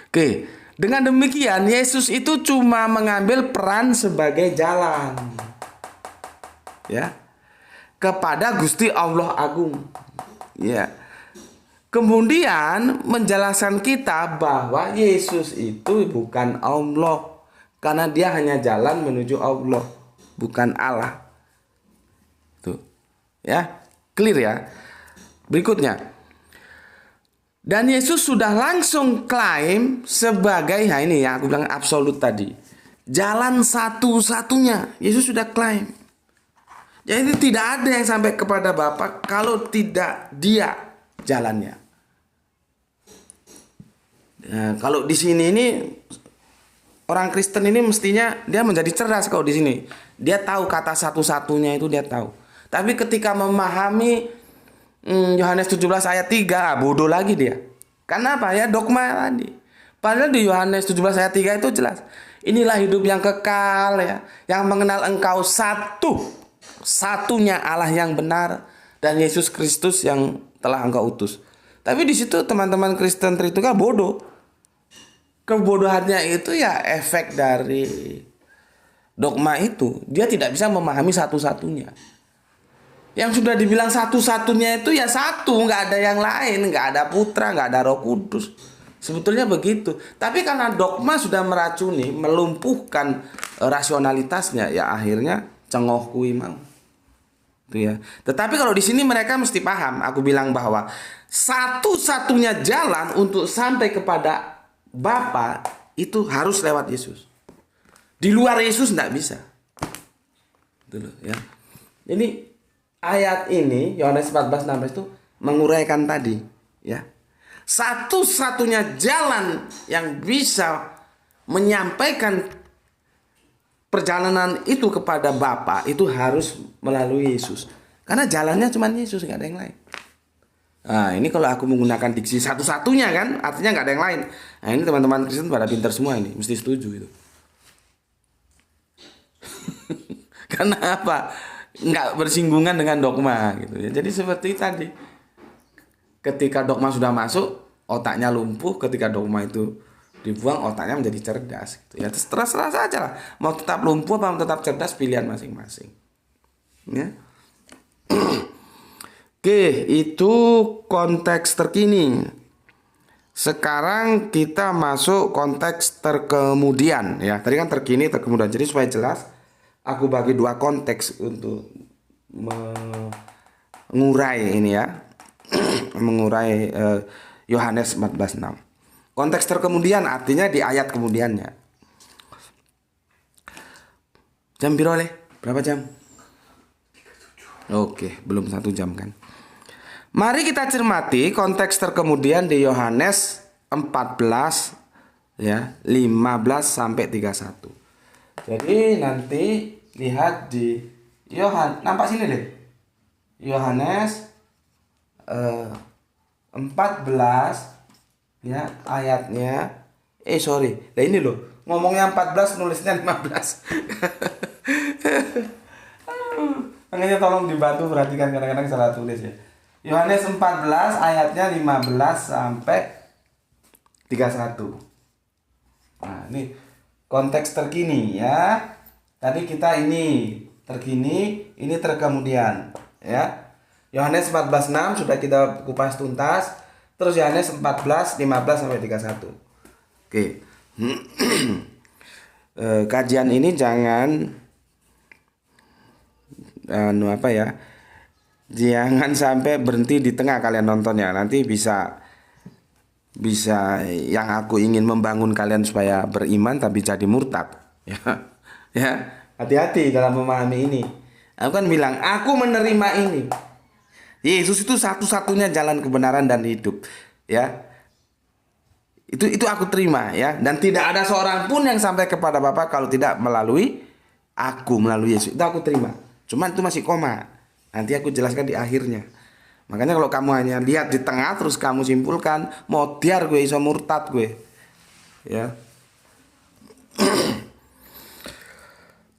Oke, dengan demikian Yesus itu cuma mengambil peran sebagai jalan. Ya. Kepada Gusti Allah Agung. Ya. Kemudian menjelaskan kita bahwa Yesus itu bukan Allah. Karena dia hanya jalan menuju Allah, bukan Allah. Tuh. Ya, clear ya. Berikutnya. Dan Yesus sudah langsung klaim sebagai, nah ini yang aku bilang absolut tadi. Jalan satu-satunya. Yesus sudah klaim. Jadi tidak ada yang sampai kepada Bapa kalau tidak dia jalannya. Nah, kalau di sini ini orang Kristen ini mestinya dia menjadi cerdas kalau di sini. Dia tahu kata satu-satunya itu dia tahu. Tapi ketika memahami Yohanes 17 ayat 3, bodoh lagi dia. Karena apa ya? Dogma tadi. Padahal di Yohanes 17 ayat 3 itu jelas. Inilah hidup yang kekal ya, yang mengenal engkau satunya Allah yang benar dan Yesus Kristus yang telah engkau utus. Tapi di situ teman-teman Kristen Tritunggal bodoh. Kebodohannya itu ya efek dari dogma itu. Dia tidak bisa memahami satu-satunya. Yang sudah dibilang satu-satunya itu ya satu, nggak ada yang lain, nggak ada Putra, nggak ada Roh Kudus. Sebetulnya begitu. Tapi karena dogma sudah meracuni, melumpuhkan rasionalitasnya, ya akhirnya cengoh kui mau. Itu ya. Tetapi kalau di sini mereka mesti paham. Aku bilang bahwa satu-satunya jalan untuk sampai kepada Bapa itu harus lewat Yesus. Di luar Yesus tidak bisa. Itu loh ya. Jadi ayat ini Yohanes 14:16 itu menguraikan tadi ya. Satu-satunya jalan yang bisa menyampaikan perjalanan itu kepada Bapa itu harus melalui Yesus. Karena jalannya cuma Yesus, nggak ada yang lain. Nah ini kalau aku menggunakan diksi satu-satunya kan, artinya nggak ada yang lain. Nah ini teman-teman Kristen pada pintar semua ini, mesti setuju itu. Karena apa? Nggak bersinggungan dengan dogma gitu ya. Jadi seperti tadi, ketika dogma sudah masuk, otaknya lumpuh. Ketika dogma itu dibuang, otaknya menjadi cerdas gitu ya. Terserah saja lah, mau tetap lumpuh atau tetap cerdas, pilihan masing-masing ya. Oke, itu konteks terkini. Sekarang kita masuk konteks terkemudian ya. Tadi kan terkini, terkemudian. Jadi supaya jelas, aku bagi dua konteks untuk mengurai ini ya. Mengurai Yohanes 14:6. Konteks terkemudian artinya di ayat kemudiannya. Jam piro le? Berapa jam? Oke, belum 1 jam kan. Mari kita cermati konteks terkemudian di Yohanes 14 ya, 15 sampai 31. Jadi nanti lihat di Yohanes, nampak sini deh. Yohanes 14 ya, ayatnya nah ini loh, ngomongnya 14 nulisnya 15. Makanya tolong dibantu perhatikan, kadang-kadang salah tulis ya. Yohanes 14 ayatnya 15 sampai 31. Nah, ini konteks terkini ya. Tadi kita ini terkini, ini terkemudian ya. Yohanes 14:6 sudah kita kupas tuntas. Terus Yohanes 14 15 sampai 31. Oke. Kajian ini jangan jangan sampai berhenti di tengah kalian nontonnya. Nanti bisa yang aku ingin membangun kalian supaya beriman tapi jadi murtad. Ya. Ya, hati-hati dalam memahami ini. Aku kan bilang, aku menerima ini. Yesus itu satu-satunya jalan kebenaran dan hidup. Ya. Itu aku terima ya, dan tidak ada seorang pun yang sampai kepada Bapa kalau tidak melalui aku, melalui Yesus. Itu aku terima. Cuman itu masih koma. Nanti aku jelaskan di akhirnya. Makanya kalau kamu hanya lihat di tengah terus kamu simpulkan, modiar gue iso murtad gue. Ya.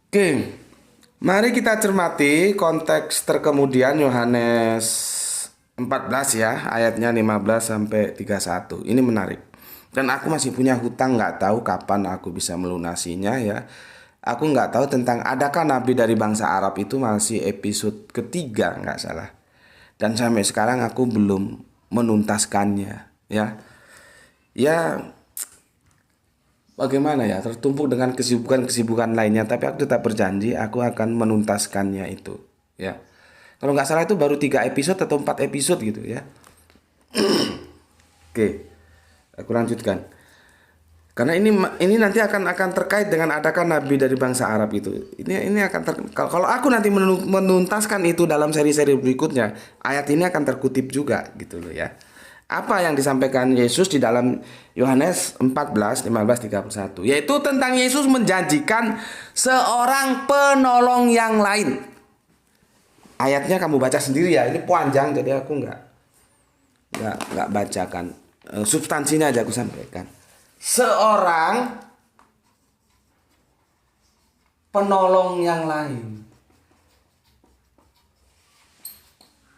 Oke. Mari kita cermati konteks terkemudian Yohanes 14 ya, ayatnya 15 sampai 31. Ini menarik. Dan aku masih punya hutang, nggak tahu kapan aku bisa melunasinya ya. Aku nggak tahu tentang adakah nabi dari bangsa Arab, itu masih episode ketiga nggak salah. Dan sampai sekarang aku belum menuntaskannya ya. Ya bagaimana ya, tertumpuk dengan kesibukan-kesibukan lainnya, tapi aku tetap berjanji aku akan menuntaskannya itu, ya. Kalau nggak salah itu baru 3 episode atau 4 episode gitu ya. Oke, aku lanjutkan. Karena ini nanti akan terkait dengan adakah nabi dari bangsa Arab itu. Ini akan kalau aku nanti menuntaskan itu dalam seri-seri berikutnya, ayat ini akan terkutip juga gitu loh ya. Apa yang disampaikan Yesus di dalam Yohanes 14, 15, 31, yaitu tentang Yesus menjanjikan seorang penolong yang lain. Ayatnya kamu baca sendiri ya, ini panjang jadi aku nggak bacakan. Substansinya aja aku sampaikan. Seorang penolong yang lain.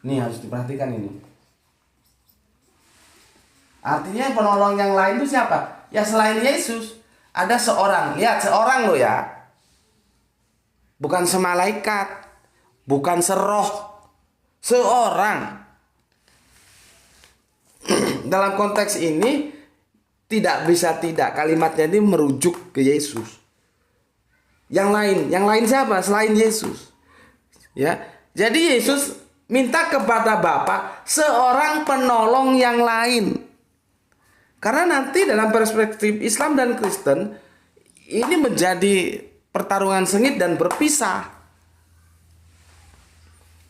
Ini harus diperhatikan ini. Artinya penolong yang lain itu siapa? Ya selain Yesus. Ada seorang. Lihat, seorang loh ya. Bukan semalaikat. Bukan seroh. Seorang. Dalam konteks ini tidak bisa tidak, kalimatnya ini merujuk ke Yesus. Yang lain siapa selain Yesus? Ya. Jadi Yesus minta kepada Bapa seorang penolong yang lain. Karena nanti dalam perspektif Islam dan Kristen ini menjadi pertarungan sengit dan berpisah.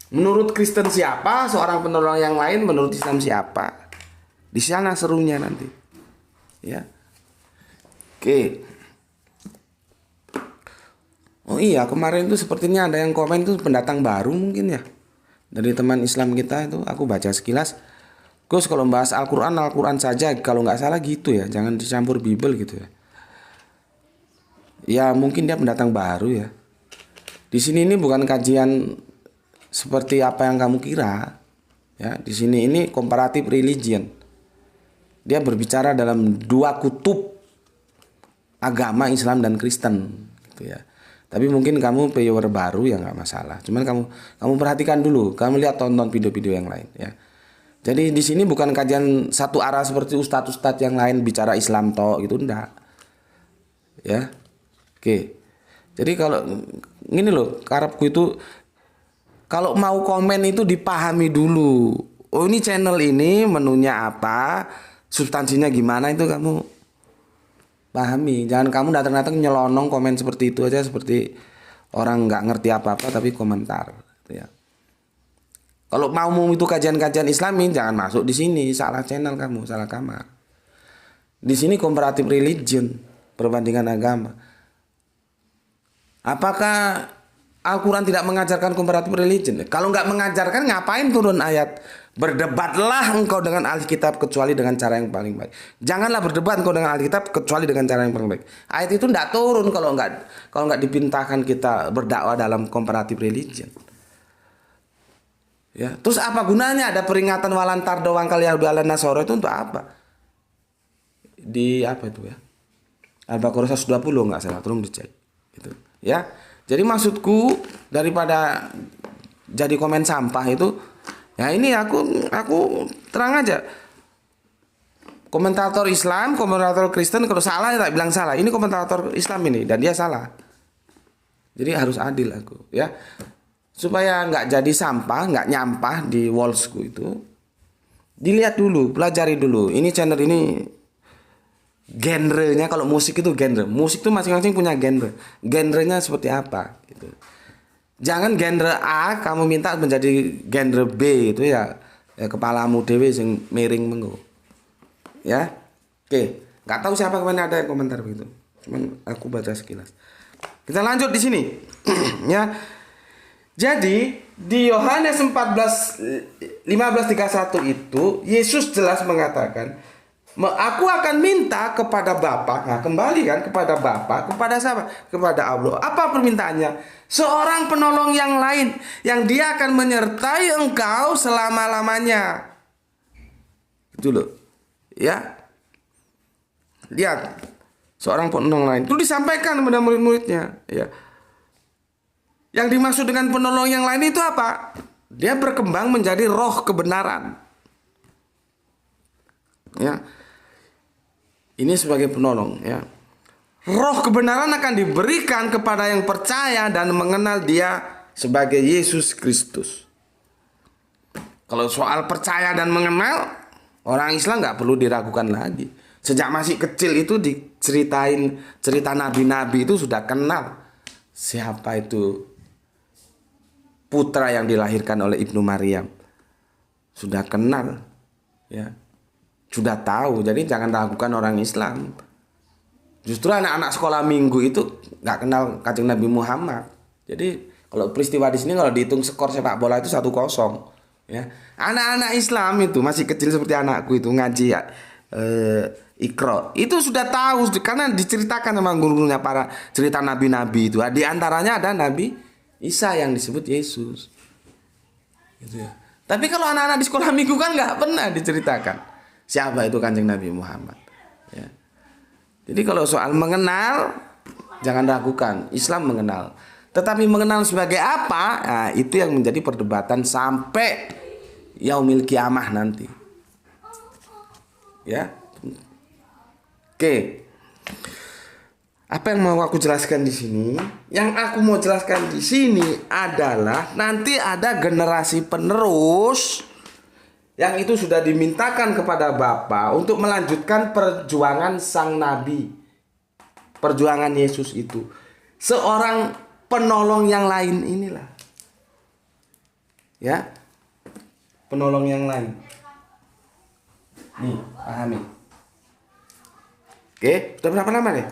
Menurut Kristen siapa seorang penolong yang lain, menurut Islam siapa? Di sana serunya nanti. Ya. Oke. Oh iya, kemarin itu sepertinya ada yang komen itu pendatang baru mungkin ya. Dari teman Islam kita itu aku baca sekilas. Gus kalau bahas Al-Quran saja kalau nggak salah gitu ya. Jangan dicampur Bible gitu ya. Ya mungkin dia pendatang baru ya. Di sini ini bukan kajian seperti apa yang kamu kira. Ya, di sini ini comparative religion. Dia berbicara dalam 2 kutub agama Islam dan Kristen gitu ya. Tapi mungkin kamu viewer baru ya nggak masalah. Cuman kamu perhatikan dulu, kamu lihat tonton video-video yang lain ya. Jadi di sini bukan kajian satu arah seperti ustadz-ustadz yang lain bicara Islam toh gitu enggak. Ya. Oke. Jadi kalau gini loh, karepku itu kalau mau komen itu dipahami dulu. Oh ini channel ini menunya apa? Substansinya gimana itu kamu pahami. Jangan kamu datang-datang nyelonong komen seperti itu aja, seperti orang nggak ngerti apa-apa tapi komentar gitu ya. Kalau mau itu kajian-kajian Islami jangan masuk di sini, salah channel kamu, salah kamar. Di sini comparative religion, perbandingan agama. Apakah Al-Quran tidak mengajarkan comparative religion? Kalau nggak mengajarkan ngapain turun ayat? Berdebatlah engkau dengan ahli kitab kecuali dengan cara yang paling baik. Janganlah berdebat engkau dengan ahli kitab kecuali dengan cara yang paling baik. Ayat itu tidak turun kalau nggak dipintahkan kita berdakwah dalam comparative religion. Ya, terus apa gunanya ada peringatan walantar doang kali Yahudi ala Nasoro itu untuk apa? Di apa itu ya? Al-Baqarah 120 nggak salah, tolong dicek. Gitu. Ya. Jadi maksudku daripada jadi komen sampah itu, ya ini aku terang aja. Komentator Islam, komentator Kristen kalau salah ya tak bilang salah. Ini komentator Islam ini dan dia salah. Jadi harus adil aku, ya. Supaya nggak jadi sampah, nggak nyampah di wallsku itu. Dilihat dulu, pelajari dulu. Ini channel ini genrenya, kalau musik itu genre. Musik itu masing-masing punya genre. Genrenya seperti apa gitu. Jangan genre A kamu minta menjadi genre B itu ya, kepalamu dewe sing miring menggo. Ya. Oke, nggak tahu siapa kemana ada yang komentar begitu. Cuman aku baca sekilas. Kita lanjut di sini. Ya. Jadi di Yohanes 14 15:31 itu Yesus jelas mengatakan, aku akan minta kepada Bapa. Nah, kembali kan kepada Bapa, kepada siapa? Kepada Allah. Apa permintaannya? Seorang penolong yang lain yang dia akan menyertai engkau selama-lamanya. Itu loh. Ya. Lihat. Seorang penolong lain. Itu disampaikan kepada murid-muridnya, ya. Yang dimaksud dengan penolong yang lain itu apa? Dia berkembang menjadi roh kebenaran. Ya. Ini sebagai penolong, ya. Roh kebenaran akan diberikan kepada yang percaya dan mengenal Dia sebagai Yesus Kristus. Kalau soal percaya dan mengenal, orang Islam nggak perlu diragukan lagi. Sejak masih kecil itu diceritain cerita nabi-nabi itu sudah kenal siapa itu putra yang dilahirkan oleh Ibnu Maryam. Sudah kenal, ya, sudah tahu. Jadi jangan ragukan orang Islam. Justru anak-anak sekolah minggu itu nggak kenal Kanjeng Nabi Muhammad. Jadi kalau peristiwa di sini kalau dihitung skor sepak bola itu 1-0. Ya, anak-anak Islam itu masih kecil seperti anakku itu ngaji ya, Iqra itu sudah tahu karena diceritakan sama gurunya para cerita nabi-nabi itu. Di antaranya ada Nabi Isa yang disebut Yesus. Gitu ya. Tapi kalau anak-anak di sekolah minggu kan nggak pernah diceritakan siapa itu Kanjeng Nabi Muhammad. Ya. Jadi kalau soal mengenal jangan ragukan, Islam mengenal. Tetapi mengenal sebagai apa? Nah, itu yang menjadi perdebatan sampai yaumil kiamah nanti. Ya. Oke. Apa yang mau aku jelaskan di sini? Yang aku mau jelaskan di sini adalah nanti ada generasi penerus yang itu sudah dimintakan kepada Bapa untuk melanjutkan perjuangan sang nabi. Perjuangan Yesus itu. Seorang penolong yang lain inilah. Ya. Penolong yang lain. Nih, pahami. Oke, udah berapa lama nih?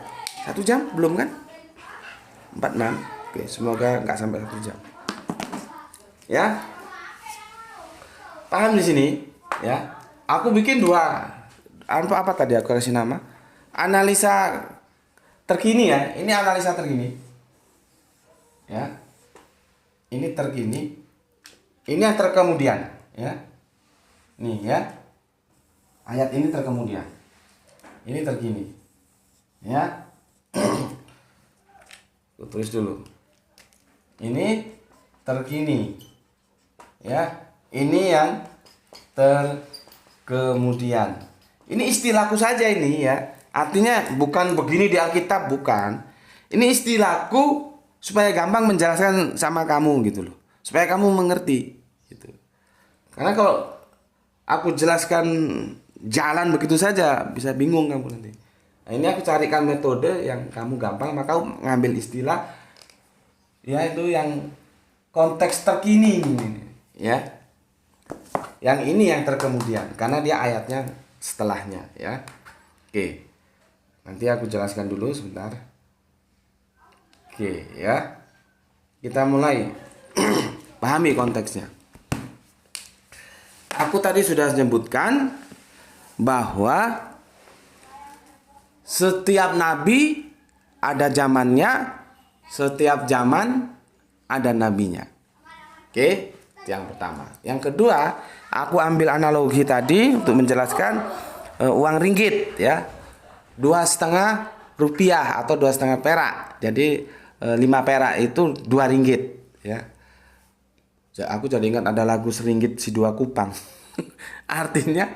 1 jam? Belum kan? 46. Oke, semoga nggak sampai 1 jam. Ya. Paham di sini? Ya. Aku bikin apa tadi aku kasih nama? Analisa terkini ya. Ini analisa terkini. Ya. Ini terkini. Ini yang terkemudian, ya. Nih ya. Ayat ini terkemudian. Ini terkini. Ya. Aku tulis dulu. Ini terkini. Ya. Ini yang terkemudian. Ini istilahku saja ini ya. Artinya bukan begini di Alkitab, bukan. Ini istilahku supaya gampang menjelaskan sama kamu gitu loh. Supaya kamu mengerti gitu. Karena kalau aku jelaskan jalan begitu saja bisa bingung kamu nanti. Nah, ini aku carikan metode yang kamu gampang, maka aku ngambil istilah ya itu yang konteks terkini ini, ya. Yang ini yang terkemudian karena dia ayatnya setelahnya, ya. Oke. Nanti aku jelaskan dulu sebentar. Oke, ya. Kita mulai. Pahami konteksnya. Aku tadi sudah menyebutkan bahwa setiap nabi ada zamannya, setiap zaman ada nabinya. Oke, itu yang pertama. Yang kedua, aku ambil analogi tadi untuk menjelaskan uang ringgit, ya, 2,5 rupiah atau 2,5 perak. Jadi 5 perak itu 2 ringgit, ya. Aku jadi ingat ada lagu seringgit si 2 kupang. Artinya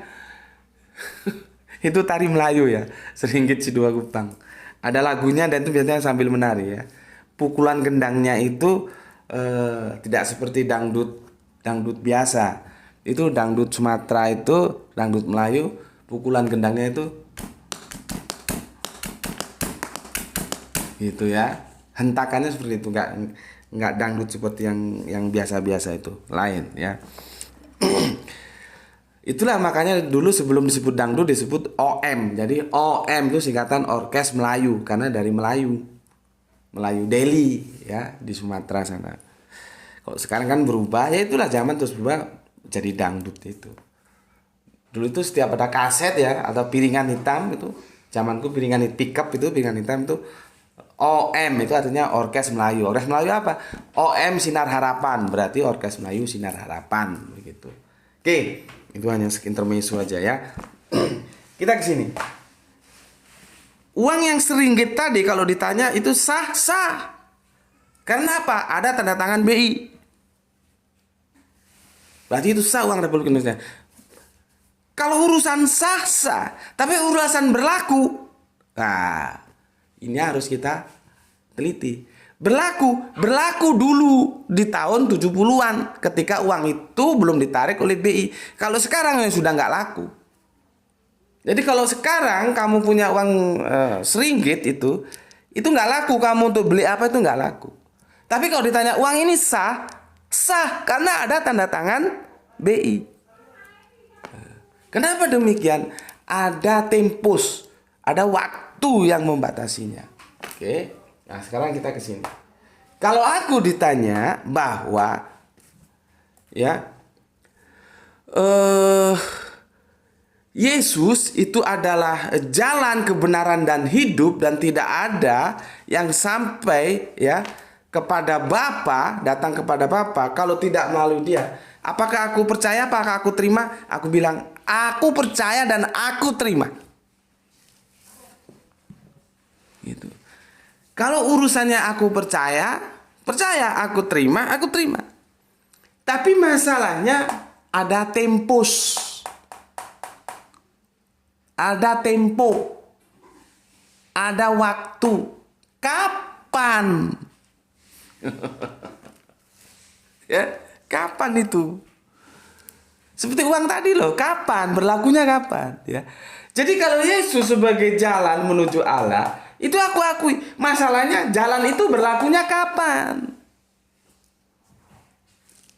itu tari Melayu ya, seringgit si 2 kupang. Ada lagunya dan itu biasanya sambil menari ya. Pukulan gendangnya itu tidak seperti dangdut biasa. Itu dangdut Sumatera itu, dangdut Melayu, pukulan gendangnya itu gitu ya. Hentakannya seperti itu, enggak dangdut seperti yang biasa-biasa itu, lain ya. Itulah makanya dulu sebelum disebut dangdut disebut OM. Jadi OM itu singkatan Orkes Melayu karena dari Melayu Delhi ya, di Sumatera sana. Kalau sekarang kan berubah, ya itulah zaman terus berubah jadi dangdut itu. Dulu itu setiap ada kaset ya atau piringan hitam itu, zamanku piringan pickup itu piringan hitam itu OM itu artinya Orkes Melayu. Orkes Melayu apa? OM Sinar Harapan, berarti Orkes Melayu Sinar Harapan begitu. Oke, itu hanya intermezzo aja ya. Kita ke sini. Uang yang seringgit tadi kalau ditanya itu sah. Karena apa? Ada tanda tangan BI. Berarti itu sah uang Republik Indonesia. Kalau urusan sah, tapi urusan berlaku, nah Ini harus kita teliti. Berlaku dulu di tahun 70-an ketika uang itu belum ditarik oleh BI. Kalau sekarang sudah nggak laku. Jadi kalau sekarang kamu punya uang seringgit itu nggak laku, kamu untuk beli apa itu nggak laku. Tapi kalau ditanya uang ini sah karena ada tanda tangan BI. Kenapa demikian? Ada tempus, ada waktu yang membatasinya. Oke. Nah, sekarang kita ke sini. Kalau aku ditanya bahwa Yesus itu adalah jalan kebenaran dan hidup, dan tidak ada yang sampai kepada Bapa, datang kepada Bapa kalau tidak melalui Dia. Apakah aku percaya, apakah aku terima? Aku bilang, aku percaya dan aku terima. Gitu. Kalau urusannya aku percaya, aku terima, Tapi masalahnya ada tempus. Ada tempo. Ada waktu. Kapan? Kapan itu? Seperti uang tadi loh, kapan? Berlakunya kapan? Jadi kalau Yesus sebagai jalan menuju Allah, itu aku akui. Masalahnya jalan itu berlakunya kapan?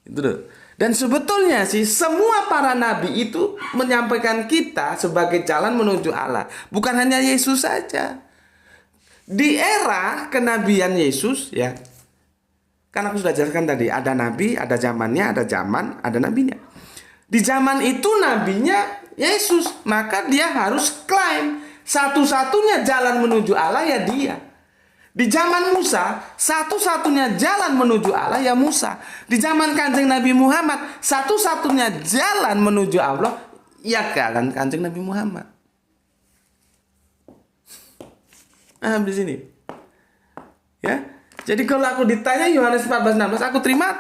Itu loh. Dan sebetulnya sih semua para nabi itu menyampaikan kita sebagai jalan menuju Allah. Bukan hanya Yesus saja. Di era kenabian Yesus kan aku sudah jelaskan tadi, ada nabi, ada zamannya, ada zaman, ada nabinya. Di zaman itu nabinya Yesus, maka dia harus klaim satu-satunya jalan menuju Allah ya dia. Di zaman Musa, satu-satunya jalan menuju Allah ya Musa. Di zaman Kanjeng Nabi Muhammad, satu-satunya jalan menuju Allah ya Kanjeng Nabi Muhammad. Di sini. Jadi kalau aku ditanya Yohanes 14:16, aku terima.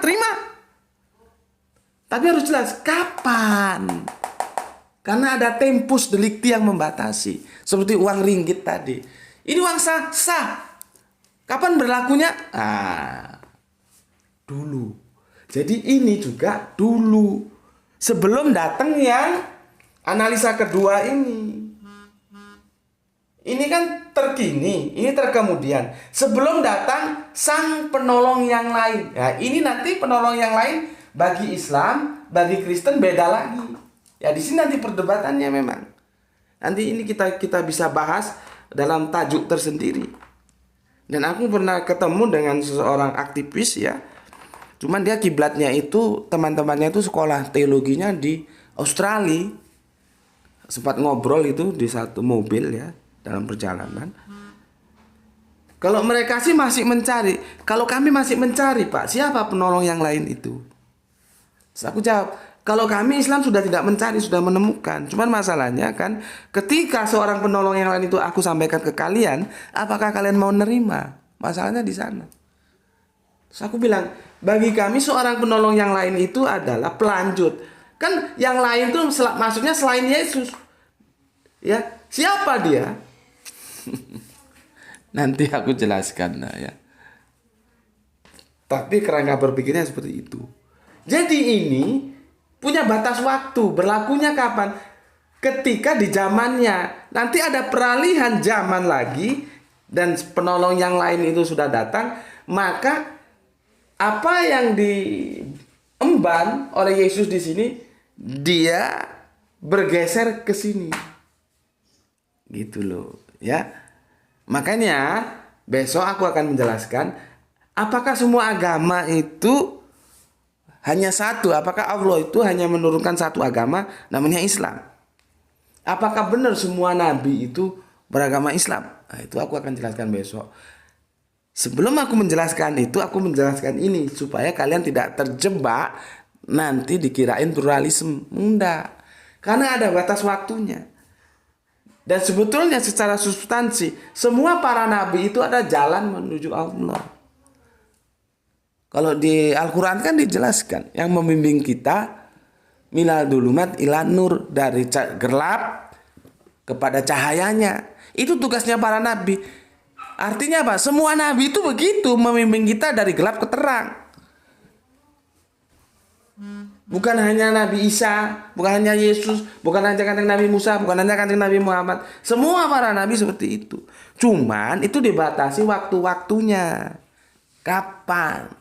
Tapi harus jelas kapan. Karena ada tempus delikti yang membatasi. Seperti uang ringgit tadi. Ini uang sah. Kapan berlakunya? Dulu. Jadi ini juga dulu. Sebelum datang yang analisa kedua ini. Ini kan terkini, ini terkemudian. Sebelum datang sang penolong yang lain. Ini nanti penolong yang lain bagi Islam, bagi Kristen beda lagi. Di sini nanti perdebatannya memang. Nanti ini kita bisa bahas dalam tajuk tersendiri. Dan aku pernah ketemu dengan seseorang aktivis Cuman dia kiblatnya itu, teman-temannya itu sekolah teologinya di Australia. Sempat ngobrol itu di satu mobil dalam perjalanan. Kalau mereka sih masih mencari. Kalau kami masih mencari, Pak, siapa penolong yang lain itu? Terus aku jawab, kalau kami Islam sudah tidak mencari, sudah menemukan. Cuman masalahnya kan, ketika seorang penolong yang lain itu aku sampaikan ke kalian, apakah kalian mau nerima? Masalahnya di sana. Terus aku bilang, bagi kami seorang penolong yang lain itu adalah pelanjut. Kan yang lain itu maksudnya selain Yesus. Siapa dia? Nanti aku jelaskan Tapi kerangka berpikirnya seperti itu. Jadi ini punya batas waktu, berlakunya kapan? Ketika di zamannya. Nanti ada peralihan zaman lagi dan penolong yang lain itu sudah datang, maka apa yang diemban oleh Yesus di sini, dia bergeser ke sini. Gitu loh, Makanya besok aku akan menjelaskan apakah semua agama itu hanya satu, apakah Allah itu hanya menurunkan satu agama namanya Islam. Apakah benar semua nabi itu beragama Islam? Itu aku akan jelaskan besok. Sebelum aku menjelaskan itu, aku menjelaskan ini supaya kalian tidak terjebak nanti dikirain pluralisme. Enggak. Karena ada batas waktunya. Dan sebetulnya secara substansi, semua para nabi itu ada jalan menuju Allah. Kalau di Al-Quran kan dijelaskan, yang membimbing kita minal dulumat ila nur, dari gelap kepada cahayanya. Itu tugasnya para nabi. Artinya apa? Semua nabi itu begitu, membimbing kita dari gelap ke terang. Bukan hanya Nabi Isa, bukan hanya Yesus, bukan hanya kanjeng Nabi Musa, bukan hanya kanjeng Nabi Muhammad. Semua para nabi seperti itu. Cuman itu dibatasi waktu-waktunya. Kapan?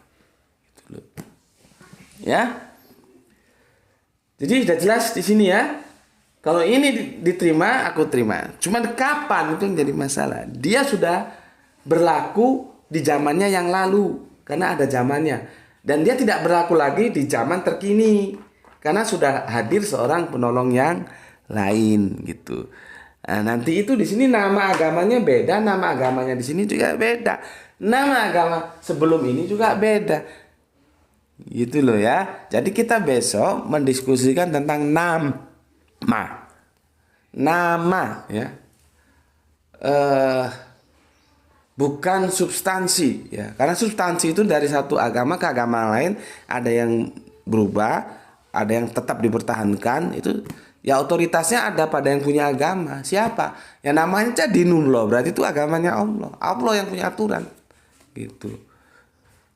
Gitu loh. Ya. Jadi sudah jelas di sini ya. Kalau ini diterima, aku terima. Cuman kapan itu yang jadi masalah. Dia sudah berlaku di zamannya yang lalu, karena ada zamannya. Dan dia tidak berlaku lagi di zaman terkini, karena sudah hadir seorang penolong yang lain gitu. Nah, nanti itu di sini nama agamanya beda, nama agamanya di sini juga beda. Nama agama sebelum ini juga beda. Gitu loh ya. Jadi kita besok mendiskusikan tentang nama. Nama ya. Bukan substansi ya, karena substansi itu dari satu agama ke agama lain ada yang berubah, ada yang tetap dipertahankan. Itu ya otoritasnya ada pada yang punya agama. Siapa? Ya namanya dinullah, berarti itu agamanya Allah. Allah yang punya aturan gitu.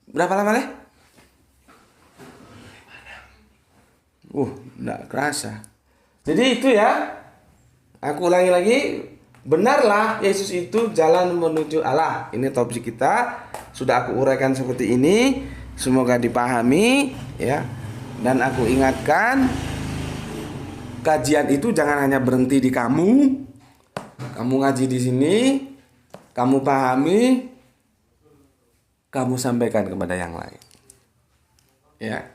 Berapa lama deh? Enggak kerasa. Jadi itu ya, aku ulangi lagi. Benarlah Yesus itu jalan menuju Allah. Ini topik kita. Sudah aku uraikan seperti ini. Semoga dipahami ya. Dan aku ingatkan, kajian itu jangan hanya berhenti di kamu. Kamu ngaji di sini, kamu pahami, kamu sampaikan kepada yang lain. Ya.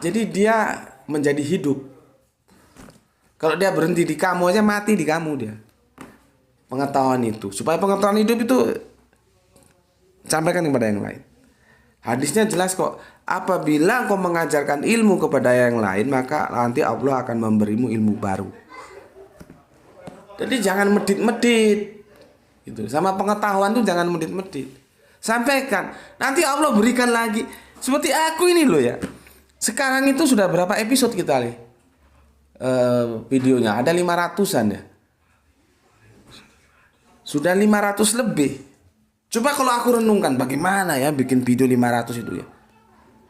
Jadi dia menjadi hidup. Kalau dia berhenti di kamu aja, mati di kamu dia. Pengetahuan itu, supaya pengetahuan hidup itu sampaikan kepada yang lain. Hadisnya jelas kok, apabila kau mengajarkan ilmu kepada yang lain, maka nanti Allah akan memberimu ilmu baru. Jadi jangan medit-medit gitu. Sama pengetahuan tuh jangan medit-medit. Sampaikan, nanti Allah berikan lagi. Seperti aku ini loh ya. Sekarang itu sudah berapa episode kita nih? Videonya ada 500-an ya. Sudah 500 lebih. Coba kalau aku renungkan bagaimana ya bikin video 500 itu ya.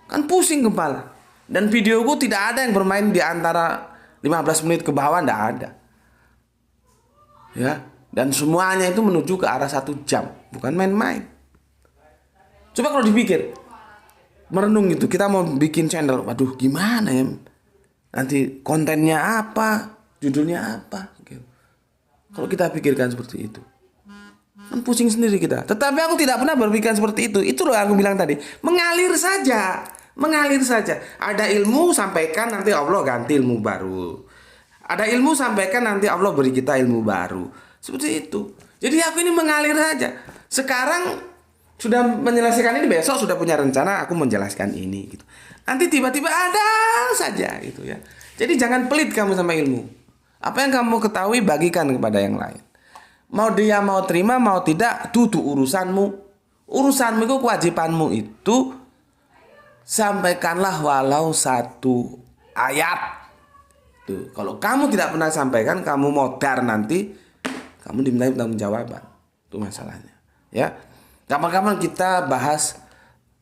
Kan pusing kepala. Dan videoku tidak ada yang bermain di antara 15 menit ke bawah, tidak ada. Ya, dan semuanya itu menuju ke arah 1 jam, bukan main-main. Coba kalau dipikir, merenung itu, kita mau bikin channel, waduh gimana ya? Nanti kontennya apa, judulnya apa gitu. Kalau kita pikirkan seperti itu, kan pusing sendiri kita. Tetapi aku tidak pernah berpikir seperti itu. Itu loh aku bilang tadi, mengalir saja. Mengalir saja. Ada ilmu sampaikan, nanti Allah ganti ilmu baru. Ada ilmu sampaikan, nanti Allah beri kita ilmu baru. Seperti itu. Jadi aku ini mengalir saja. Sekarang sudah menyelesaikan ini, besok sudah punya rencana aku menjelaskan ini gitu. Nanti tiba-tiba ada saja gitu ya. Jadi jangan pelit kamu sama ilmu. Apa yang kamu ketahui bagikan kepada yang lain. Mau dia mau terima mau tidak, itu urusanmu. Urusanmu itu, kewajibanmu itu sampaikanlah walau 1 ayat. Tuh, kalau kamu tidak pernah sampaikan, kamu modar nanti, kamu diminta pertanggungjawaban. Itu masalahnya. Ya, kapan-kapan kita bahas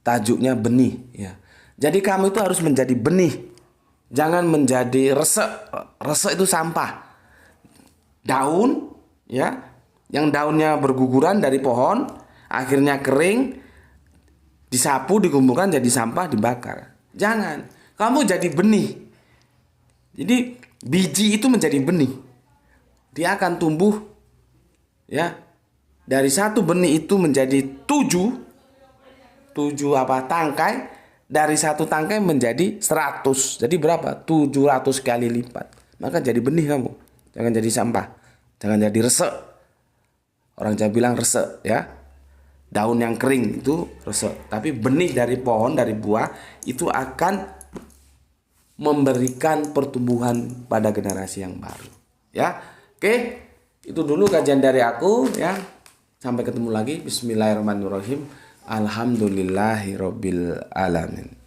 tajuknya benih. Ya, jadi kamu itu harus menjadi benih, jangan menjadi resek. Resek itu sampah. Daun, ya. Yang daunnya berguguran dari pohon, akhirnya kering, disapu, dikumpulkan jadi sampah, dibakar. Jangan. Kamu jadi benih. Jadi biji itu menjadi benih. Dia akan tumbuh ya. Dari 1 benih itu menjadi 7 tangkai. Dari 1 tangkai menjadi 100. Jadi berapa? 700 kali lipat. Maka jadi benih kamu. Jangan jadi sampah. Jangan jadi resek. Orang Jawa bilang resek ya. Daun yang kering itu resek. Tapi benih dari pohon, dari buah itu akan memberikan pertumbuhan pada generasi yang baru. Ya. Oke. Itu dulu kajian dari aku ya. Sampai ketemu lagi. Bismillahirrahmanirrahim. Alhamdulillahirabbil alamin.